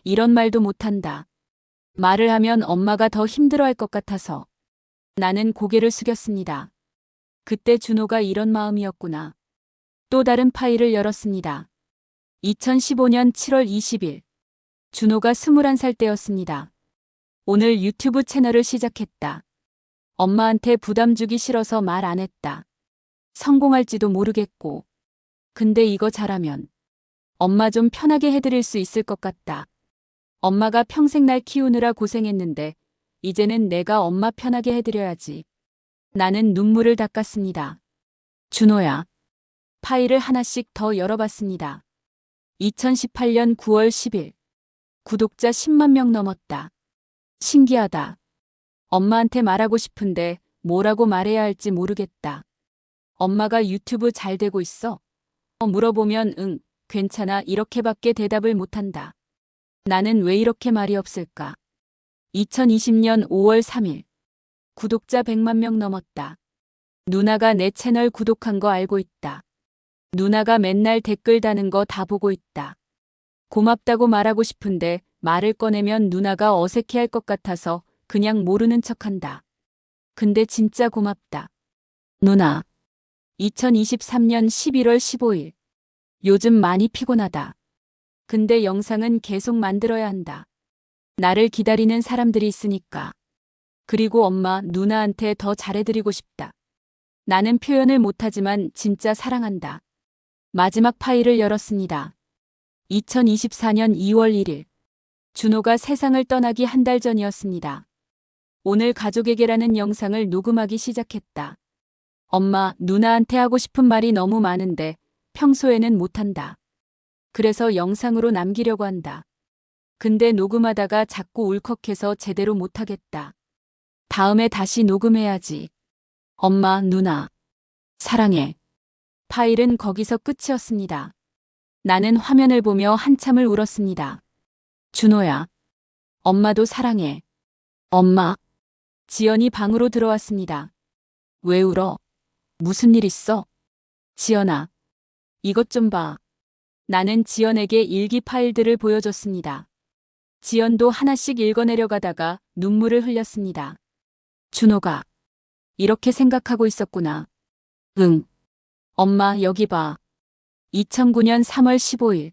이런 말도 못한다. 말을 하면 엄마가 더 힘들어할 것 같아서. 나는 고개를 숙였습니다. 그때 준호가 이런 마음이었구나. 또 다른 파일을 열었습니다. 2015년 7월 20일. 준호가 21살 때였습니다. 오늘 유튜브 채널을 시작했다. 엄마한테 부담 주기 싫어서 말 안 했다. 성공할지도 모르겠고. 근데 이거 잘하면 엄마 좀 편하게 해드릴 수 있을 것 같다. 엄마가 평생 날 키우느라 고생했는데 이제는 내가 엄마 편하게 해드려야지. 나는 눈물을 닦았습니다. 준호야. 파일을 하나씩 더 열어봤습니다. 2018년 9월 10일. 구독자 10만 명 넘었다. 신기하다. 엄마한테 말하고 싶은데 뭐라고 말해야 할지 모르겠다. 엄마가 유튜브 잘 되고 있어? 물어보면 응, 괜찮아 이렇게밖에 대답을 못한다. 나는 왜 이렇게 말이 없을까? 2020년 5월 3일. 구독자 100만 명 넘었다. 누나가 내 채널 구독한 거 알고 있다. 누나가 맨날 댓글 다는 거 다 보고 있다. 고맙다고 말하고 싶은데 말을 꺼내면 누나가 어색해할 것 같아서 그냥 모르는 척한다. 근데 진짜 고맙다. 누나. 2023년 11월 15일. 요즘 많이 피곤하다. 근데 영상은 계속 만들어야 한다. 나를 기다리는 사람들이 있으니까. 그리고 엄마, 누나한테 더 잘해드리고 싶다. 나는 표현을 못하지만 진짜 사랑한다. 마지막 파일을 열었습니다. 2024년 2월 1일. 준호가 세상을 떠나기 한 달 전이었습니다. 오늘 가족에게라는 영상을 녹음하기 시작했다. 엄마, 누나한테 하고 싶은 말이 너무 많은데 평소에는 못한다. 그래서 영상으로 남기려고 한다. 근데 녹음하다가 자꾸 울컥해서 제대로 못하겠다. 다음에 다시 녹음해야지. 엄마, 누나. 사랑해. 파일은 거기서 끝이었습니다. 나는 화면을 보며 한참을 울었습니다. 준호야. 엄마도 사랑해. 엄마. 지연이 방으로 들어왔습니다. 왜 울어? 무슨 일 있어? 지연아. 이것 좀 봐. 나는 지연에게 일기 파일들을 보여줬습니다. 지연도 하나씩 읽어내려가다가 눈물을 흘렸습니다. 준호가 이렇게 생각하고 있었구나. 응. 엄마, 여기 봐. 2009년 3월 15일.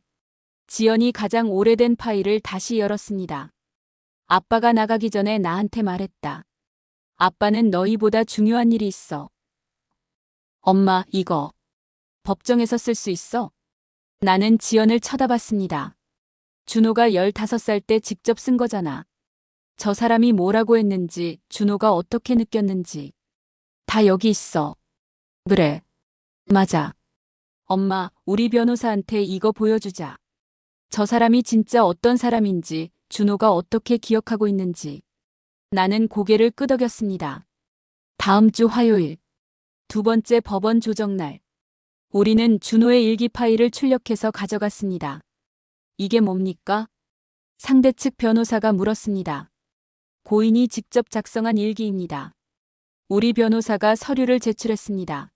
지연이 가장 오래된 파일을 다시 열었습니다. 아빠가 나가기 전에 나한테 말했다. 아빠는 너희보다 중요한 일이 있어. 엄마, 이거 법정에서 쓸 수 있어? 나는 지연을 쳐다봤습니다. 준호가 15살 때 직접 쓴 거잖아. 저 사람이 뭐라고 했는지, 준호가 어떻게 느꼈는지. 다 여기 있어. 그래. 맞아. 엄마, 우리 변호사한테 이거 보여주자. 저 사람이 진짜 어떤 사람인지, 준호가 어떻게 기억하고 있는지. 나는 고개를 끄덕였습니다. 다음 주 화요일, 두 번째 법원 조정날. 우리는 준호의 일기 파일을 출력해서 가져갔습니다. 이게 뭡니까? 상대 측 변호사가 물었습니다. 고인이 직접 작성한 일기입니다. 우리 변호사가 서류를 제출했습니다.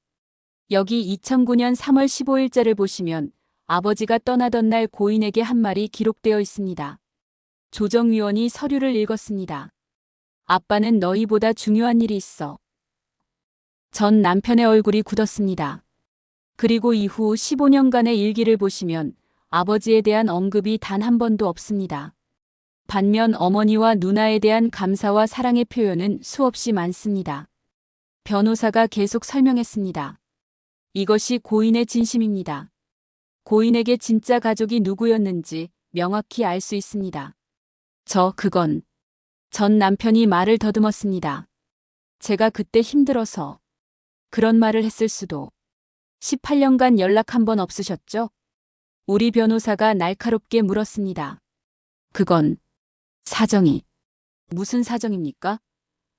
여기 2009년 3월 15일자를 보시면 아버지가 떠나던 날 고인에게 한 말이 기록되어 있습니다. 조정위원이 서류를 읽었습니다. 아빠는 너희보다 중요한 일이 있어. 전 남편의 얼굴이 굳었습니다. 그리고 이후 15년간의 일기를 보시면 아버지에 대한 언급이 단 한 번도 없습니다. 반면 어머니와 누나에 대한 감사와 사랑의 표현은 수없이 많습니다. 변호사가 계속 설명했습니다. 이것이 고인의 진심입니다. 고인에게 진짜 가족이 누구였는지 명확히 알 수 있습니다. 그건. 전 남편이 말을 더듬었습니다. 제가 그때 힘들어서 그런 말을 했을 수도. 18년간 연락 한 번 없으셨죠? 우리 변호사가 날카롭게 물었습니다. 그건 사정이. 무슨 사정입니까?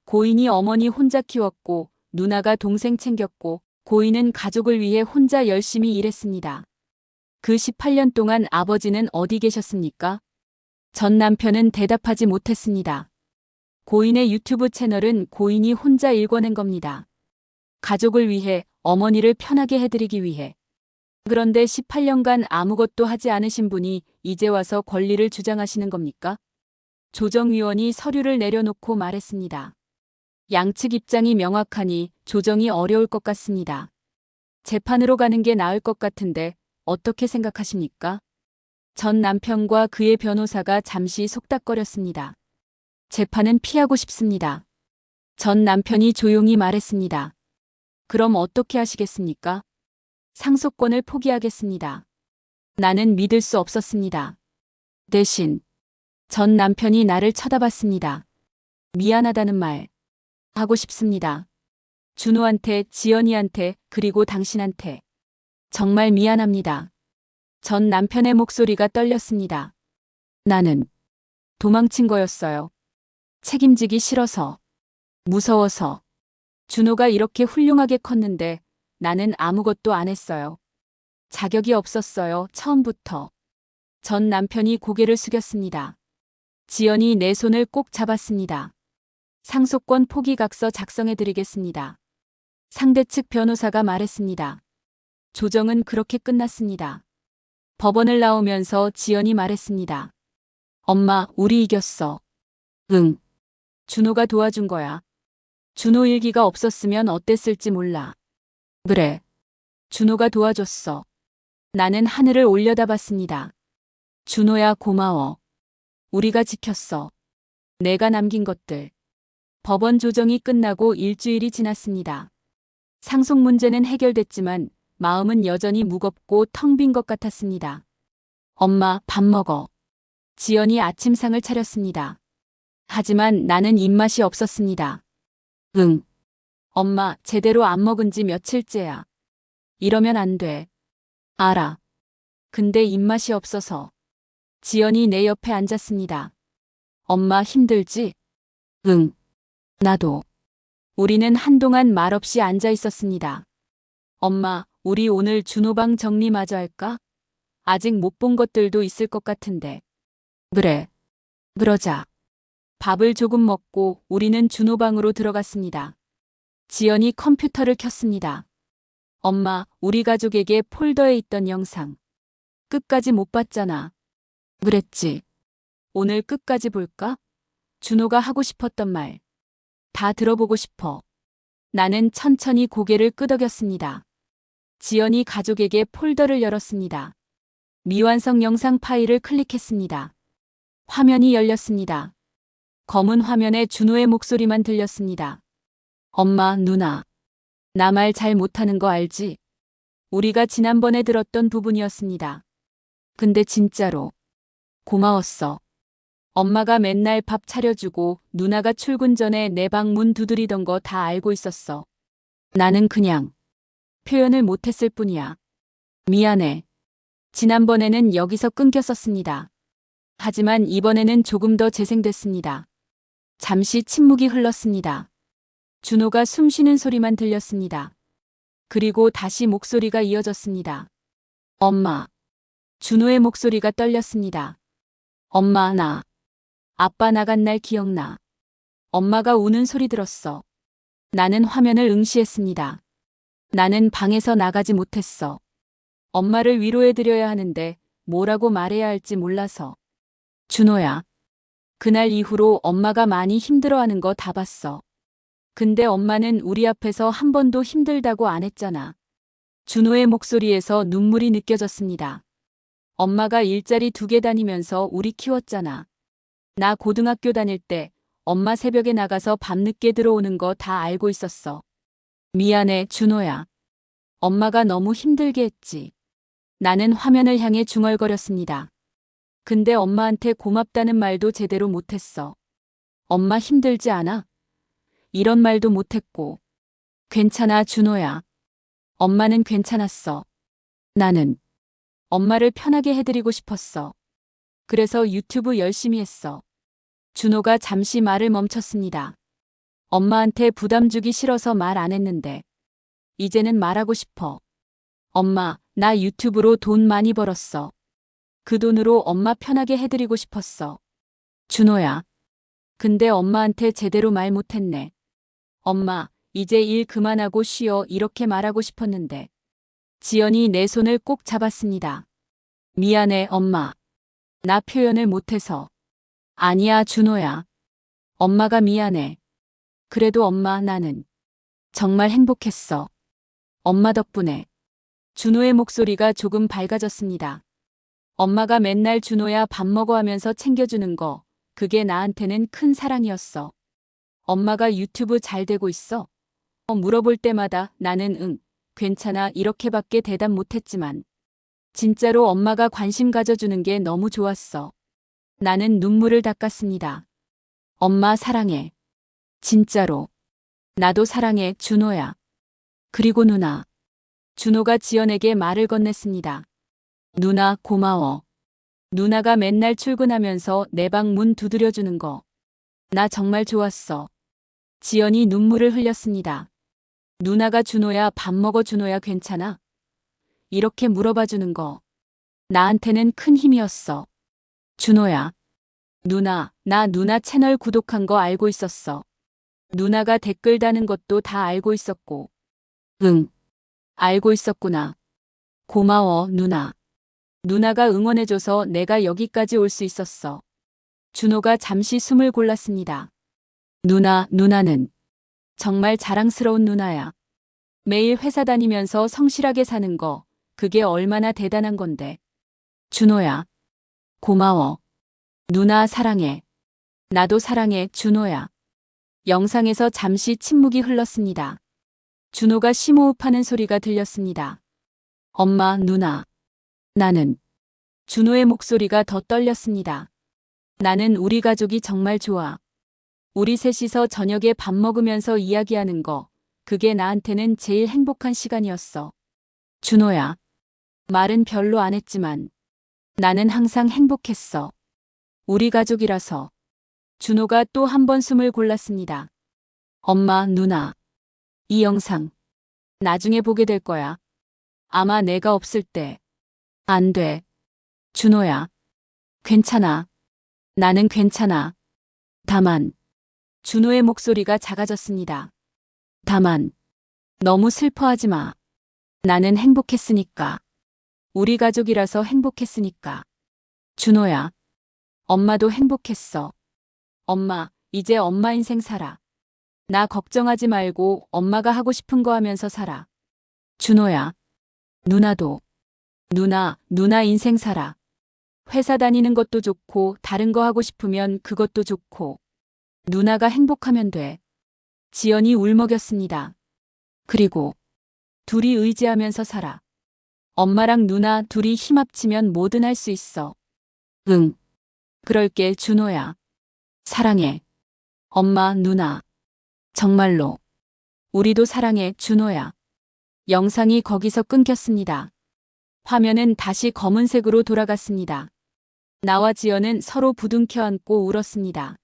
고인이 어머니 혼자 키웠고 누나가 동생 챙겼고 고인은 가족을 위해 혼자 열심히 일했습니다. 그 18년 동안 아버지는 어디 계셨습니까? 전 남편은 대답하지 못했습니다. 고인의 유튜브 채널은 고인이 혼자 일궈낸 겁니다. 가족을 위해, 어머니를 편하게 해드리기 위해. 그런데 18년간 아무것도 하지 않으신 분이 이제 와서 권리를 주장하시는 겁니까? 조정위원이 서류를 내려놓고 말했습니다. 양측 입장이 명확하니 조정이 어려울 것 같습니다. 재판으로 가는 게 나을 것 같은데 어떻게 생각하십니까? 전 남편과 그의 변호사가 잠시 속닥거렸습니다. 재판은 피하고 싶습니다. 전 남편이 조용히 말했습니다. 그럼 어떻게 하시겠습니까? 상속권을 포기하겠습니다. 나는 믿을 수 없었습니다. 대신 전 남편이 나를 쳐다봤습니다. 미안하다는 말 하고 싶습니다. 준호한테, 지연이한테, 그리고 당신한테. 정말 미안합니다. 전 남편의 목소리가 떨렸습니다. 나는 도망친 거였어요. 책임지기 싫어서, 무서워서. 준호가 이렇게 훌륭하게 컸는데 나는 아무것도 안 했어요. 자격이 없었어요, 처음부터. 전 남편이 고개를 숙였습니다. 지연이 내 손을 꼭 잡았습니다. 상속권 포기각서 작성해드리겠습니다. 상대 측 변호사가 말했습니다. 조정은 그렇게 끝났습니다. 법원을 나오면서 지연이 말했습니다. 엄마, 우리 이겼어. 응. 준호가 도와준 거야. 준호 일기가 없었으면 어땠을지 몰라. 그래. 준호가 도와줬어. 나는 하늘을 올려다봤습니다. 준호야, 고마워. 우리가 지켰어. 내가 남긴 것들. 법원 조정이 끝나고 일주일이 지났습니다. 상속 문제는 해결됐지만 마음은 여전히 무겁고 텅 빈 것 같았습니다. 엄마, 밥 먹어. 지연이 아침상을 차렸습니다. 하지만 나는 입맛이 없었습니다. 응. 엄마, 제대로 안 먹은 지 며칠째야. 이러면 안 돼. 알아. 근데 입맛이 없어서. 지연이 내 옆에 앉았습니다. 엄마 힘들지? 응. 나도. 우리는 한동안 말없이 앉아 있었습니다. 엄마, 우리 오늘 준호방 정리마저 할까? 아직 못 본 것들도 있을 것 같은데. 그래. 그러자. 밥을 조금 먹고 우리는 준호방으로 들어갔습니다. 지연이 컴퓨터를 켰습니다. 엄마, 우리 가족에게 폴더에 있던 영상. 끝까지 못 봤잖아. 그랬지. 오늘 끝까지 볼까? 준호가 하고 싶었던 말. 다 들어보고 싶어. 나는 천천히 고개를 끄덕였습니다. 지연이 가족에게 폴더를 열었습니다. 미완성 영상 파일을 클릭했습니다. 화면이 열렸습니다. 검은 화면에 준호의 목소리만 들렸습니다. 엄마, 누나. 나 말 잘 못하는 거 알지? 우리가 지난번에 들었던 부분이었습니다. 근데 진짜로 고마웠어. 엄마가 맨날 밥 차려주고 누나가 출근 전에 내 방 문 두드리던 거 다 알고 있었어. 나는 그냥 표현을 못했을 뿐이야. 미안해. 지난번에는 여기서 끊겼었습니다. 하지만 이번에는 조금 더 재생됐습니다. 잠시 침묵이 흘렀습니다. 준호가 숨 쉬는 소리만 들렸습니다. 그리고 다시 목소리가 이어졌습니다. 엄마. 준호의 목소리가 떨렸습니다. 엄마, 나. 아빠 나간 날 기억나. 엄마가 우는 소리 들었어. 나는 화면을 응시했습니다. 나는 방에서 나가지 못했어. 엄마를 위로해드려야 하는데 뭐라고 말해야 할지 몰라서. 준호야. 그날 이후로 엄마가 많이 힘들어하는 거 다 봤어. 근데 엄마는 우리 앞에서 한 번도 힘들다고 안 했잖아. 준호의 목소리에서 눈물이 느껴졌습니다. 엄마가 일자리 2개 다니면서 우리 키웠잖아. 나 고등학교 다닐 때 엄마 새벽에 나가서 밤늦게 들어오는 거 다 알고 있었어. 미안해, 준호야. 엄마가 너무 힘들게 했지. 나는 화면을 향해 중얼거렸습니다. 근데 엄마한테 고맙다는 말도 제대로 못했어. 엄마 힘들지 않아? 이런 말도 못했고. 괜찮아, 준호야. 엄마는 괜찮았어. 나는 엄마를 편하게 해드리고 싶었어. 그래서 유튜브 열심히 했어. 준호가 잠시 말을 멈췄습니다. 엄마한테 부담 주기 싫어서 말 안 했는데. 이제는 말하고 싶어. 엄마, 나 유튜브로 돈 많이 벌었어. 그 돈으로 엄마 편하게 해드리고 싶었어. 준호야. 근데 엄마한테 제대로 말 못했네. 엄마, 이제 일 그만하고 쉬어 이렇게 말하고 싶었는데. 지연이 내 손을 꼭 잡았습니다. 미안해, 엄마. 나 표현을 못해서. 아니야, 준호야. 엄마가 미안해. 그래도 엄마, 나는 정말 행복했어. 엄마 덕분에. 준호의 목소리가 조금 밝아졌습니다. 엄마가 맨날 준호야 밥 먹어 하면서 챙겨주는 거, 그게 나한테는 큰 사랑이었어. 엄마가 유튜브 잘 되고 있어? 물어볼 때마다 나는 응, 괜찮아 이렇게밖에 대답 못했지만 진짜로 엄마가 관심 가져주는 게 너무 좋았어. 나는 눈물을 닦았습니다. 엄마 사랑해. 진짜로. 나도 사랑해, 준호야. 그리고 누나. 준호가 지연에게 말을 건넸습니다. 누나 고마워. 누나가 맨날 출근하면서 내 방 문 두드려주는 거. 나 정말 좋았어. 지연이 눈물을 흘렸습니다. 누나가 준호야 밥 먹어 준호야 괜찮아? 이렇게 물어봐주는 거. 나한테는 큰 힘이었어. 준호야. 누나, 나 누나 채널 구독한 거 알고 있었어. 누나가 댓글 다는 것도 다 알고 있었고. 응. 알고 있었구나. 고마워, 누나. 누나가 응원해줘서 내가 여기까지 올 수 있었어. 준호가 잠시 숨을 골랐습니다. 누나는 정말 자랑스러운 누나야. 매일 회사 다니면서 성실하게 사는 거, 그게 얼마나 대단한 건데. 준호야. 고마워. 누나 사랑해. 나도 사랑해, 준호야. 영상에서 잠시 침묵이 흘렀습니다. 준호가 심호흡하는 소리가 들렸습니다. 엄마, 누나. 나는. 준호의 목소리가 더 떨렸습니다. 나는 우리 가족이 정말 좋아. 우리 셋이서 저녁에 밥 먹으면서 이야기하는 거, 그게 나한테는 제일 행복한 시간이었어. 준호야. 말은 별로 안 했지만 나는 항상 행복했어. 우리 가족이라서. 준호가 또 한 번 숨을 골랐습니다. 엄마, 누나. 이 영상 나중에 보게 될 거야. 아마 내가 없을 때. 안 돼. 준호야. 괜찮아. 나는 괜찮아. 다만. 준호의 목소리가 작아졌습니다. 다만. 너무 슬퍼하지 마. 나는 행복했으니까. 우리 가족이라서 행복했으니까. 준호야. 엄마도 행복했어. 엄마, 이제 엄마 인생 살아. 나 걱정하지 말고 엄마가 하고 싶은 거 하면서 살아. 준호야. 누나도. 누나 인생 살아. 회사 다니는 것도 좋고 다른 거 하고 싶으면 그것도 좋고. 누나가 행복하면 돼. 지연이 울먹였습니다. 그리고 둘이 의지하면서 살아. 엄마랑 누나 둘이 힘 합치면 뭐든 할 수 있어. 응. 그럴게, 준호야. 사랑해. 엄마, 누나. 정말로. 우리도 사랑해, 준호야. 영상이 거기서 끊겼습니다. 화면은 다시 검은색으로 돌아갔습니다. 나와 지연은 서로 부둥켜 안고 울었습니다.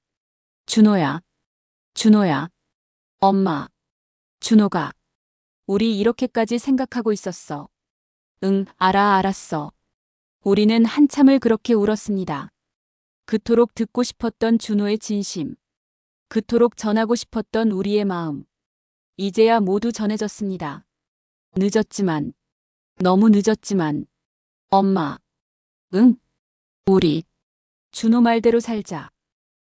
준호야. 준호야. 엄마. 준호가. 우리 이렇게까지 생각하고 있었어. 응, 알았어. 우리는 한참을 그렇게 울었습니다. 그토록 듣고 싶었던 준호의 진심. 그토록 전하고 싶었던 우리의 마음. 이제야 모두 전해졌습니다. 늦었지만, 너무 늦었지만, 엄마. 응? 우리. 준호 말대로 살자.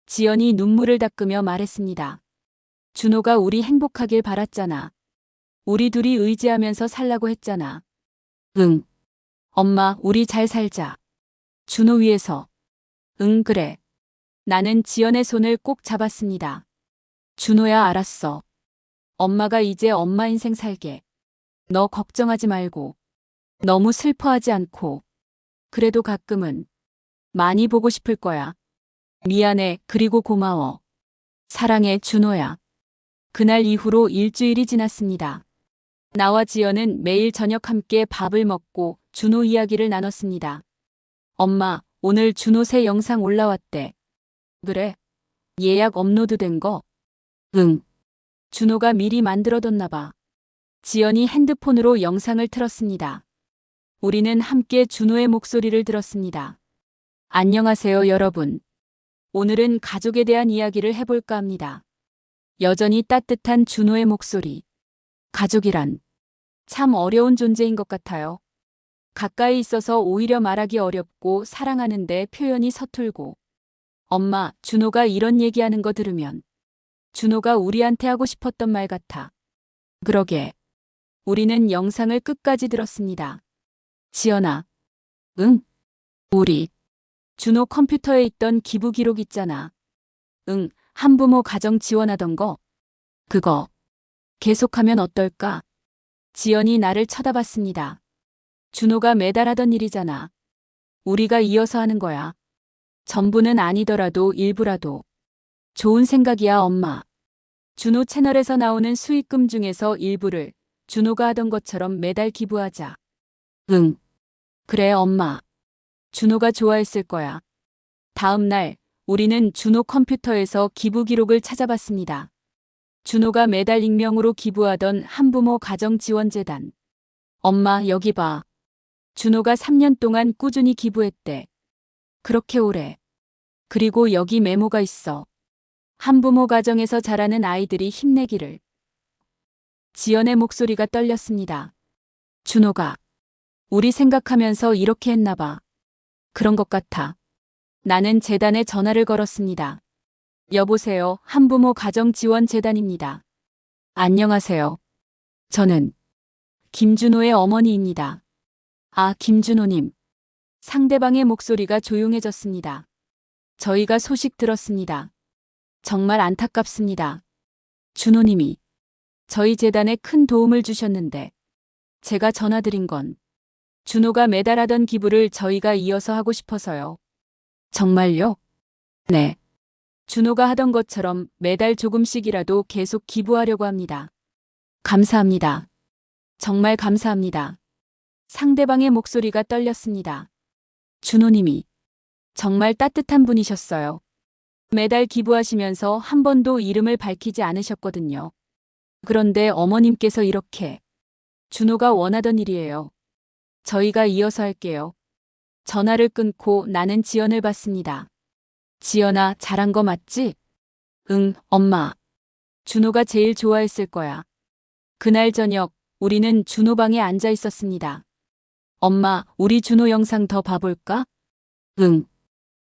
지연이 눈물을 닦으며 말했습니다. 준호가 우리 행복하길 바랐잖아. 우리 둘이 의지하면서 살라고 했잖아. 응. 엄마, 우리 잘 살자. 준호 위해서. 응, 그래. 나는 지연의 손을 꼭 잡았습니다. 준호야, 알았어. 엄마가 이제 엄마 인생 살게. 너 걱정하지 말고. 너무 슬퍼하지 않고. 그래도 가끔은 많이 보고 싶을 거야. 미안해, 그리고 고마워. 사랑해, 준호야. 그날 이후로 일주일이 지났습니다. 나와 지연은 매일 저녁 함께 밥을 먹고 준호 이야기를 나눴습니다. 엄마, 오늘 준호 새 영상 올라왔대. 그래? 예약 업로드된 거? 응. 준호가 미리 만들어뒀나 봐. 지연이 핸드폰으로 영상을 틀었습니다. 우리는 함께 준호의 목소리를 들었습니다. 안녕하세요, 여러분. 오늘은 가족에 대한 이야기를 해볼까 합니다. 여전히 따뜻한 준호의 목소리. 가족이란 참 어려운 존재인 것 같아요. 가까이 있어서 오히려 말하기 어렵고 사랑하는데 표현이 서툴고. 엄마, 준호가 이런 얘기하는 거 들으면 준호가 우리한테 하고 싶었던 말 같아. 그러게. 우리는 영상을 끝까지 들었습니다. 지연아. 응? 우리. 준호 컴퓨터에 있던 기부 기록 있잖아. 응, 한부모 가정 지원하던 거. 그거. 계속하면 어떨까? 지연이 나를 쳐다봤습니다. 준호가 매달 하던 일이잖아. 우리가 이어서 하는 거야. 전부는 아니더라도 일부라도. 좋은 생각이야, 엄마. 준호 채널에서 나오는 수익금 중에서 일부를 준호가 하던 것처럼 매달 기부하자. 응. 그래, 엄마. 준호가 좋아했을 거야. 다음 날, 우리는 준호 컴퓨터에서 기부 기록을 찾아봤습니다. 준호가 매달 익명으로 기부하던 한부모 가정지원재단. 엄마, 여기 봐. 준호가 3년 동안 꾸준히 기부했대. 그렇게 오래. 그리고 여기 메모가 있어. 한부모 가정에서 자라는 아이들이 힘내기를. 지연의 목소리가 떨렸습니다. 준호가 우리 생각하면서 이렇게 했나 봐. 그런 것 같아. 나는 재단에 전화를 걸었습니다. 여보세요, 한부모 가정지원재단입니다. 안녕하세요. 저는 김준호의 어머니입니다. 아, 김준호님. 상대방의 목소리가 조용해졌습니다. 저희가 소식 들었습니다. 정말 안타깝습니다. 준호님이 저희 재단에 큰 도움을 주셨는데 제가 전화드린 건 준호가 매달 하던 기부를 저희가 이어서 하고 싶어서요. 정말요? 네. 준호가 하던 것처럼 매달 조금씩이라도 계속 기부하려고 합니다. 감사합니다. 정말 감사합니다. 상대방의 목소리가 떨렸습니다. 준호님이 정말 따뜻한 분이셨어요. 매달 기부하시면서 한 번도 이름을 밝히지 않으셨거든요. 그런데 어머님께서 이렇게 준호가 원하던 일이에요. 저희가 이어서 할게요. 전화를 끊고 나는 지연을 봤습니다. 지연아, 잘한 거 맞지? 응, 엄마. 준호가 제일 좋아했을 거야. 그날 저녁, 우리는 준호 방에 앉아 있었습니다. 엄마, 우리 준호 영상 더 봐볼까? 응.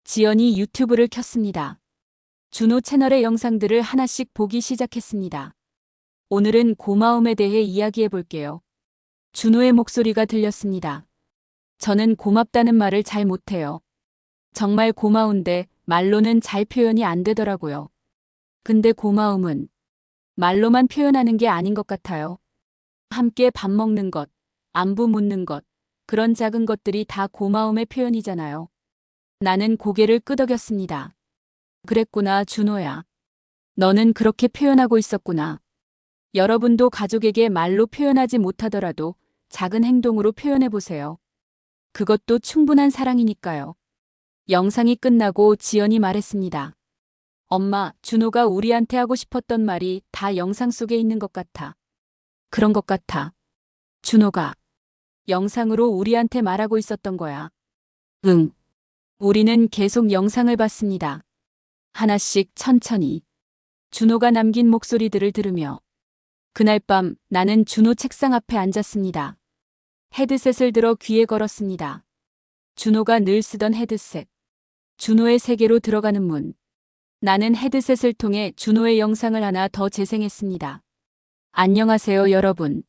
지연이 유튜브를 켰습니다. 준호 채널의 영상들을 하나씩 보기 시작했습니다. 오늘은 고마움에 대해 이야기해 볼게요. 준호의 목소리가 들렸습니다. 저는 고맙다는 말을 잘 못해요. 정말 고마운데 말로는 잘 표현이 안 되더라고요. 근데 고마움은 말로만 표현하는 게 아닌 것 같아요. 함께 밥 먹는 것, 안부 묻는 것, 그런 작은 것들이 다 고마움의 표현이잖아요. 나는 고개를 끄덕였습니다. 그랬구나, 준호야. 너는 그렇게 표현하고 있었구나. 여러분도 가족에게 말로 표현하지 못하더라도 작은 행동으로 표현해 보세요. 그것도 충분한 사랑이니까요. 영상이 끝나고 지연이 말했습니다. 엄마, 준호가 우리한테 하고 싶었던 말이 다 영상 속에 있는 것 같아. 그런 것 같아. 준호가 영상으로 우리한테 말하고 있었던 거야. 응. 우리는 계속 영상을 봤습니다. 하나씩 천천히. 준호가 남긴 목소리들을 들으며. 그날 밤 나는 준호 책상 앞에 앉았습니다. 헤드셋을 들어 귀에 걸었습니다. 준호가 늘 쓰던 헤드셋. 준호의 세계로 들어가는 문. 나는 헤드셋을 통해 준호의 영상을 하나 더 재생했습니다. 안녕하세요, 여러분.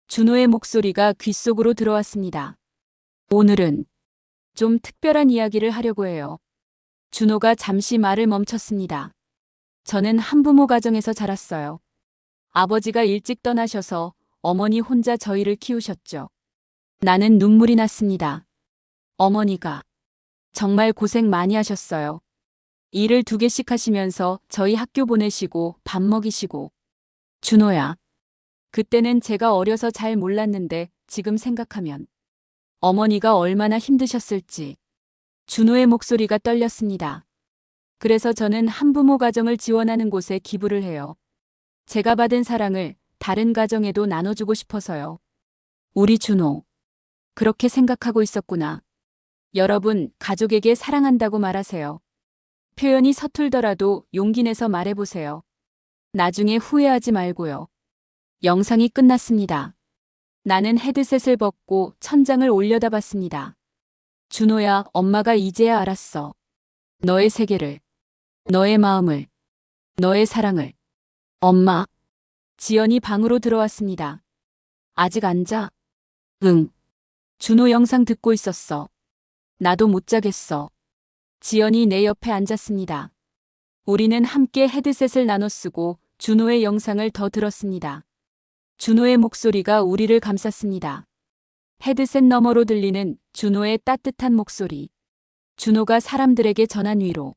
준호의 목소리가 귓속으로 들어왔습니다. 오늘은 좀 특별한 이야기를 하려고 해요. 준호가 잠시 말을 멈췄습니다. 저는 한부모 가정에서 자랐어요. 아버지가 일찍 떠나셔서 어머니 혼자 저희를 키우셨죠. 나는 눈물이 났습니다. 어머니가 정말 고생 많이 하셨어요. 일을 2개씩 하시면서 저희 학교 보내시고 밥 먹이시고. 준호야. 그때는 제가 어려서 잘 몰랐는데 지금 생각하면 어머니가 얼마나 힘드셨을지. 준호의 목소리가 떨렸습니다. 그래서 저는 한부모 가정을 지원하는 곳에 기부를 해요. 제가 받은 사랑을 다른 가정에도 나눠주고 싶어서요. 우리 준호. 그렇게 생각하고 있었구나. 여러분, 가족에게 사랑한다고 말하세요. 표현이 서툴더라도 용기 내서 말해보세요. 나중에 후회하지 말고요. 영상이 끝났습니다. 나는 헤드셋을 벗고 천장을 올려다봤습니다. 준호야, 엄마가 이제야 알았어. 너의 세계를, 너의 마음을, 너의 사랑을. 엄마. 지연이 방으로 들어왔습니다. 아직 안 자? 응. 준호 영상 듣고 있었어. 나도 못 자겠어. 지연이 내 옆에 앉았습니다. 우리는 함께 헤드셋을 나눠 쓰고 준호의 영상을 더 들었습니다. 준호의 목소리가 우리를 감쌌습니다. 헤드셋 너머로 들리는 준호의 따뜻한 목소리. 준호가 사람들에게 전한 위로.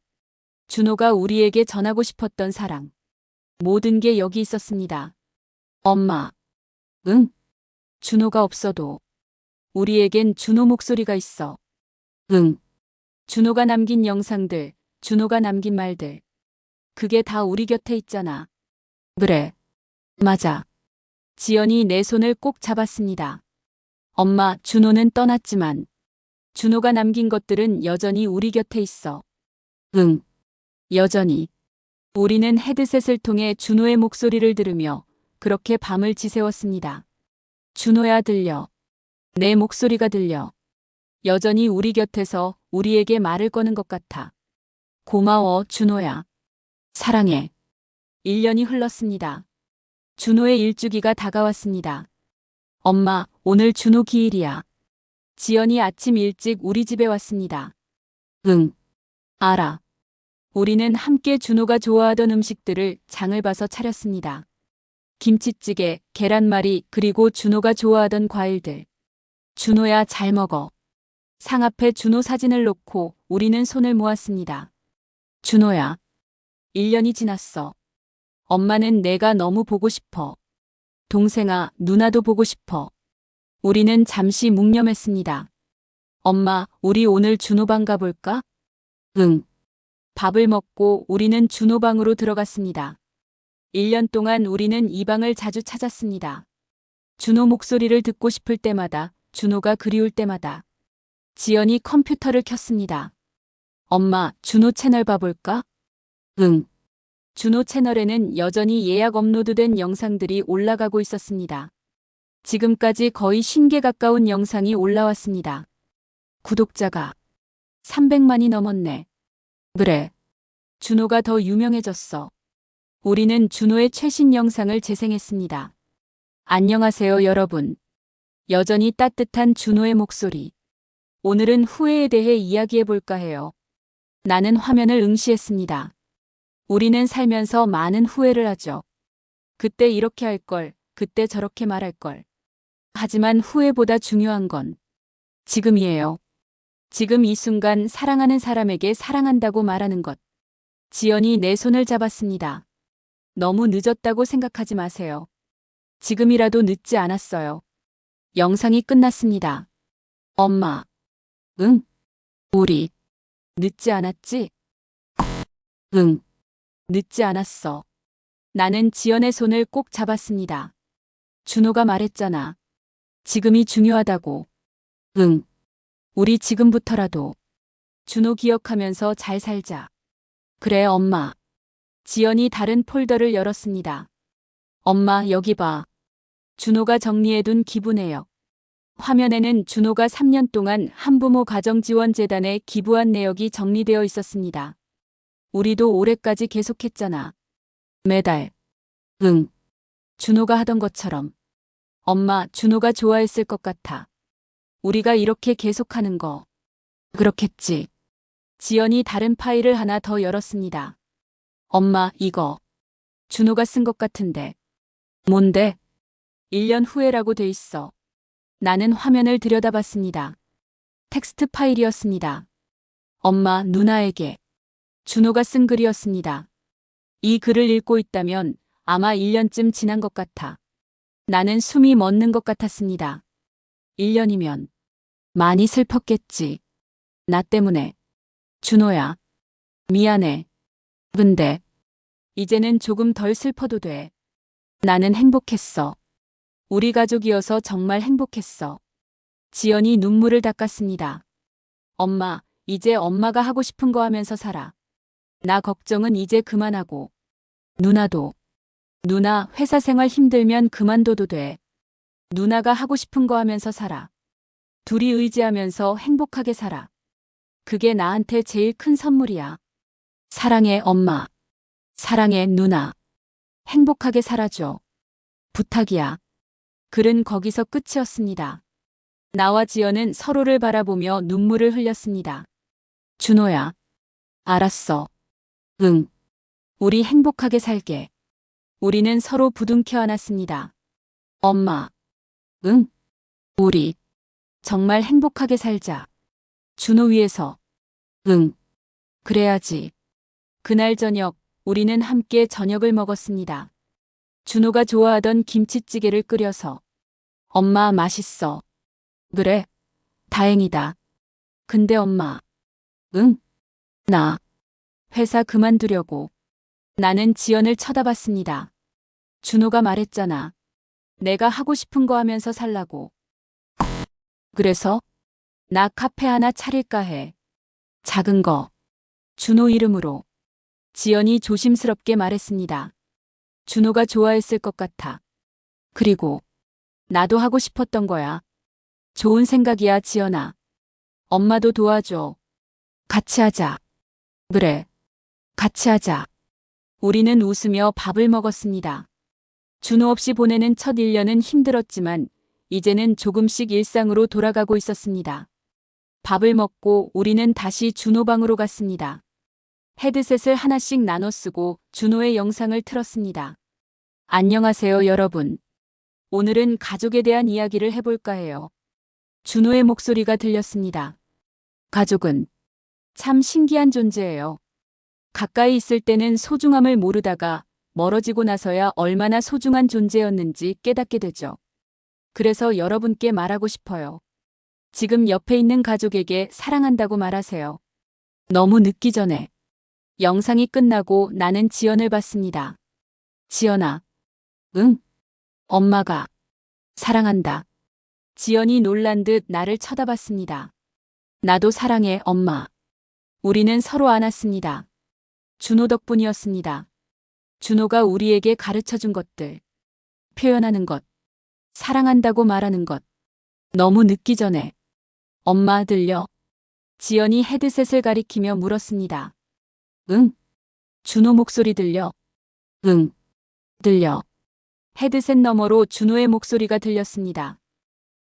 준호가 우리에게 전하고 싶었던 사랑. 모든 게 여기 있었습니다. 엄마. 응? 준호가 없어도 우리에겐 준호 목소리가 있어. 응. 준호가 남긴 영상들, 준호가 남긴 말들. 그게 다 우리 곁에 있잖아. 그래. 맞아. 지연이 내 손을 꼭 잡았습니다. 엄마, 준호는 떠났지만 준호가 남긴 것들은 여전히 우리 곁에 있어. 응. 여전히. 우리는 헤드셋을 통해 준호의 목소리를 들으며 그렇게 밤을 지새웠습니다. 준호야, 들려. 내 목소리가 들려. 여전히 우리 곁에서 우리에게 말을 거는 것 같아. 고마워, 준호야. 사랑해. 1년이 흘렀습니다. 준호의 일주기가 다가왔습니다. 엄마, 오늘 준호 기일이야. 지연이 아침 일찍 우리 집에 왔습니다. 응. 알아. 우리는 함께 준호가 좋아하던 음식들을 장을 봐서 차렸습니다. 김치찌개, 계란말이, 그리고 준호가 좋아하던 과일들. 준호야, 잘 먹어. 상 앞에 준호 사진을 놓고 우리는 손을 모았습니다. 준호야. 1년이 지났어. 엄마는 내가 너무 보고 싶어. 동생아, 누나도 보고 싶어. 우리는 잠시 묵념했습니다. 엄마, 우리 오늘 준호 방 가볼까? 응. 밥을 먹고 우리는 준호 방으로 들어갔습니다. 1년 동안 우리는 이 방을 자주 찾았습니다. 준호 목소리를 듣고 싶을 때마다, 준호가 그리울 때마다. 지연이 컴퓨터를 켰습니다. 엄마, 준호 채널 봐볼까? 응. 준호 채널에는 여전히 예약 업로드된 영상들이 올라가고 있었습니다. 지금까지 거의 50개 가까운 영상이 올라왔습니다. 구독자가 300만이 넘었네. 그래. 준호가 더 유명해졌어. 우리는 준호의 최신 영상을 재생했습니다. 안녕하세요, 여러분. 여전히 따뜻한 준호의 목소리. 오늘은 후회에 대해 이야기해볼까 해요. 나는 화면을 응시했습니다. 우리는 살면서 많은 후회를 하죠. 그때 이렇게 할 걸, 그때 저렇게 말할 걸. 하지만 후회보다 중요한 건 지금이에요. 지금 이 순간 사랑하는 사람에게 사랑한다고 말하는 것. 지연이 내 손을 잡았습니다. 너무 늦었다고 생각하지 마세요. 지금이라도 늦지 않았어요. 영상이 끝났습니다. 엄마. 응? 우리. 늦지 않았지? 응. 늦지 않았어. 나는 지연의 손을 꼭 잡았습니다. 준호가 말했잖아. 지금이 중요하다고. 응. 우리 지금부터라도. 준호 기억하면서 잘 살자. 그래, 엄마. 지연이 다른 폴더를 열었습니다. 엄마, 여기 봐. 준호가 정리해둔 기부내역. 화면에는 준호가 3년 동안 한부모 가정지원재단에 기부한 내역이 정리되어 있었습니다. 우리도 올해까지 계속했잖아. 매달. 응. 준호가 하던 것처럼. 엄마, 준호가 좋아했을 것 같아. 우리가 이렇게 계속하는 거. 그렇겠지. 지연이 다른 파일을 하나 더 열었습니다. 엄마, 이거. 준호가 쓴 것 같은데. 뭔데? 1년 후에라고 돼 있어. 나는 화면을 들여다봤습니다. 텍스트 파일이었습니다. 엄마, 누나에게. 준호가 쓴 글이었습니다. 이 글을 읽고 있다면 아마 1년쯤 지난 것 같아. 나는 숨이 멎는 것 같았습니다. 1년이면 많이 슬펐겠지. 나 때문에. 준호야. 미안해. 근데 이제는 조금 덜 슬퍼도 돼. 나는 행복했어. 우리 가족이어서 정말 행복했어. 지연이 눈물을 닦았습니다. 엄마, 이제 엄마가 하고 싶은 거 하면서 살아. 나 걱정은 이제 그만하고. 누나도. 누나, 회사 생활 힘들면 그만둬도 돼. 누나가 하고 싶은 거 하면서 살아. 둘이 의지하면서 행복하게 살아. 그게 나한테 제일 큰 선물이야. 사랑해, 엄마. 사랑해, 누나. 행복하게 살아줘. 부탁이야. 글은 거기서 끝이었습니다. 나와 지연은 서로를 바라보며 눈물을 흘렸습니다. 준호야. 알았어. 응. 우리 행복하게 살게. 우리는 서로 부둥켜 안았습니다. 엄마. 응? 우리. 정말 행복하게 살자. 준호 위에서. 응. 그래야지. 그날 저녁, 우리는 함께 저녁을 먹었습니다. 준호가 좋아하던 김치찌개를 끓여서. 엄마, 맛있어. 그래. 다행이다. 근데 엄마. 응? 나. 회사 그만두려고. 나는 지연을 쳐다봤습니다. 준호가 말했잖아. 내가 하고 싶은 거 하면서 살라고. 그래서? 나 카페 하나 차릴까 해. 작은 거. 준호 이름으로. 지연이 조심스럽게 말했습니다. 준호가 좋아했을 것 같아. 그리고 나도 하고 싶었던 거야. 좋은 생각이야, 지연아. 엄마도 도와줘. 같이 하자. 그래. 같이 하자. 우리는 웃으며 밥을 먹었습니다. 준호 없이 보내는 첫 1년은 힘들었지만 이제는 조금씩 일상으로 돌아가고 있었습니다. 밥을 먹고 우리는 다시 준호 방으로 갔습니다. 헤드셋을 하나씩 나눠 쓰고 준호의 영상을 틀었습니다. 안녕하세요, 여러분. 오늘은 가족에 대한 이야기를 해볼까 해요. 준호의 목소리가 들렸습니다. 가족은 참 신기한 존재예요. 가까이 있을 때는 소중함을 모르다가 멀어지고 나서야 얼마나 소중한 존재였는지 깨닫게 되죠. 그래서 여러분께 말하고 싶어요. 지금 옆에 있는 가족에게 사랑한다고 말하세요. 너무 늦기 전에. 영상이 끝나고 나는 지연을 봤습니다. 지연아. 응? 엄마가 사랑한다. 지연이 놀란 듯 나를 쳐다봤습니다. 나도 사랑해, 엄마. 우리는 서로 안았습니다. 준호 덕분이었습니다. 준호가 우리에게 가르쳐 준 것들. 표현하는 것. 사랑한다고 말하는 것. 너무 늦기 전에. 엄마 들려? 지연이 헤드셋을 가리키며 물었습니다. 응? 준호 목소리 들려? 응. 들려. 헤드셋 너머로 준호의 목소리가 들렸습니다.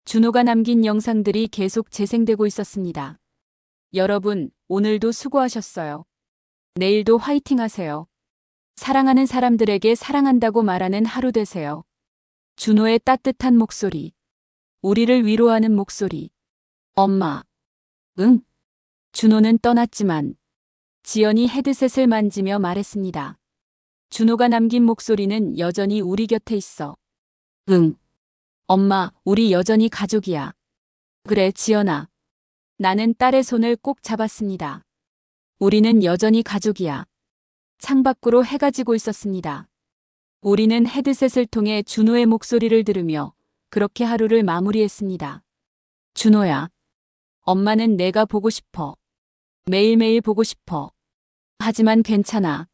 준호가 남긴 영상들이 계속 재생되고 있었습니다. 여러분, 오늘도 수고하셨어요. 내일도 화이팅 하세요. 사랑하는 사람들에게 사랑한다고 말하는 하루 되세요. 준호의 따뜻한 목소리. 우리를 위로하는 목소리. 엄마. 응? 준호는 떠났지만 지연이 헤드셋을 만지며 말했습니다. 준호가 남긴 목소리는 여전히 우리 곁에 있어. 응. 엄마, 우리 여전히 가족이야. 그래, 지연아. 나는 딸의 손을 꼭 잡았습니다. 우리는 여전히 가족이야. 창밖으로 해가 지고 있었습니다. 우리는 헤드셋을 통해 준호의 목소리를 들으며 그렇게 하루를 마무리했습니다. 준호야, 엄마는 내가 보고 싶어. 매일매일 보고 싶어. 하지만 괜찮아.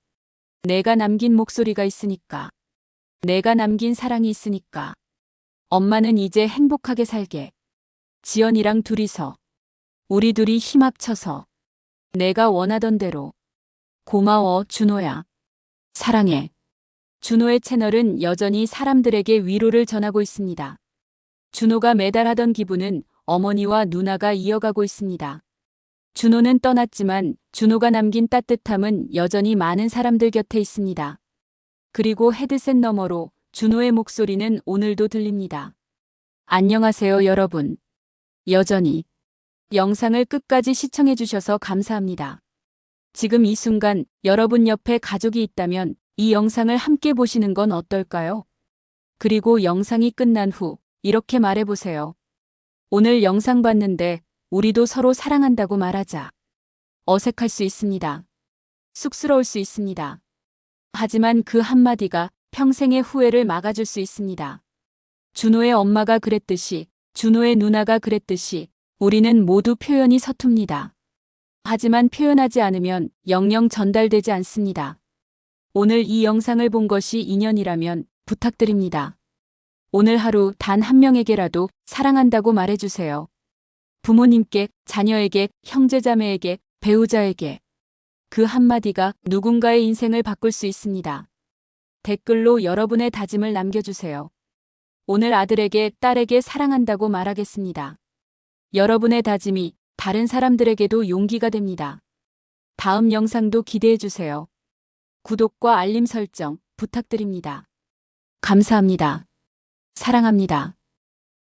내가 남긴 목소리가 있으니까. 내가 남긴 사랑이 있으니까. 엄마는 이제 행복하게 살게. 지연이랑 둘이서. 우리 둘이 힘 합쳐서. 내가 원하던 대로. 고마워, 준호야. 사랑해. 준호의 채널은 여전히 사람들에게 위로를 전하고 있습니다. 준호가 매달 하던 기부는 어머니와 누나가 이어가고 있습니다. 준호는 떠났지만 준호가 남긴 따뜻함은 여전히 많은 사람들 곁에 있습니다. 그리고 헤드셋 너머로 준호의 목소리는 오늘도 들립니다. 안녕하세요, 여러분. 여전히 영상을 끝까지 시청해주셔서 감사합니다. 지금 이 순간 여러분 옆에 가족이 있다면 이 영상을 함께 보시는 건 어떨까요? 그리고 영상이 끝난 후 이렇게 말해보세요. 오늘 영상 봤는데 우리도 서로 사랑한다고 말하자. 어색할 수 있습니다. 쑥스러울 수 있습니다. 하지만 그 한마디가 평생의 후회를 막아줄 수 있습니다. 준호의 엄마가 그랬듯이, 준호의 누나가 그랬듯이 우리는 모두 표현이 서툽니다. 하지만 표현하지 않으면 영영 전달되지 않습니다. 오늘 이 영상을 본 것이 인연이라면 부탁드립니다. 오늘 하루 단 한 명에게라도 사랑한다고 말해주세요. 부모님께, 자녀에게, 형제자매에게, 배우자에게. 그 한마디가 누군가의 인생을 바꿀 수 있습니다. 댓글로 여러분의 다짐을 남겨주세요. 오늘 아들에게, 딸에게 사랑한다고 말하겠습니다. 여러분의 다짐이 다른 사람들에게도 용기가 됩니다. 다음 영상도 기대해주세요. 구독과 알림 설정 부탁드립니다. 감사합니다. 사랑합니다.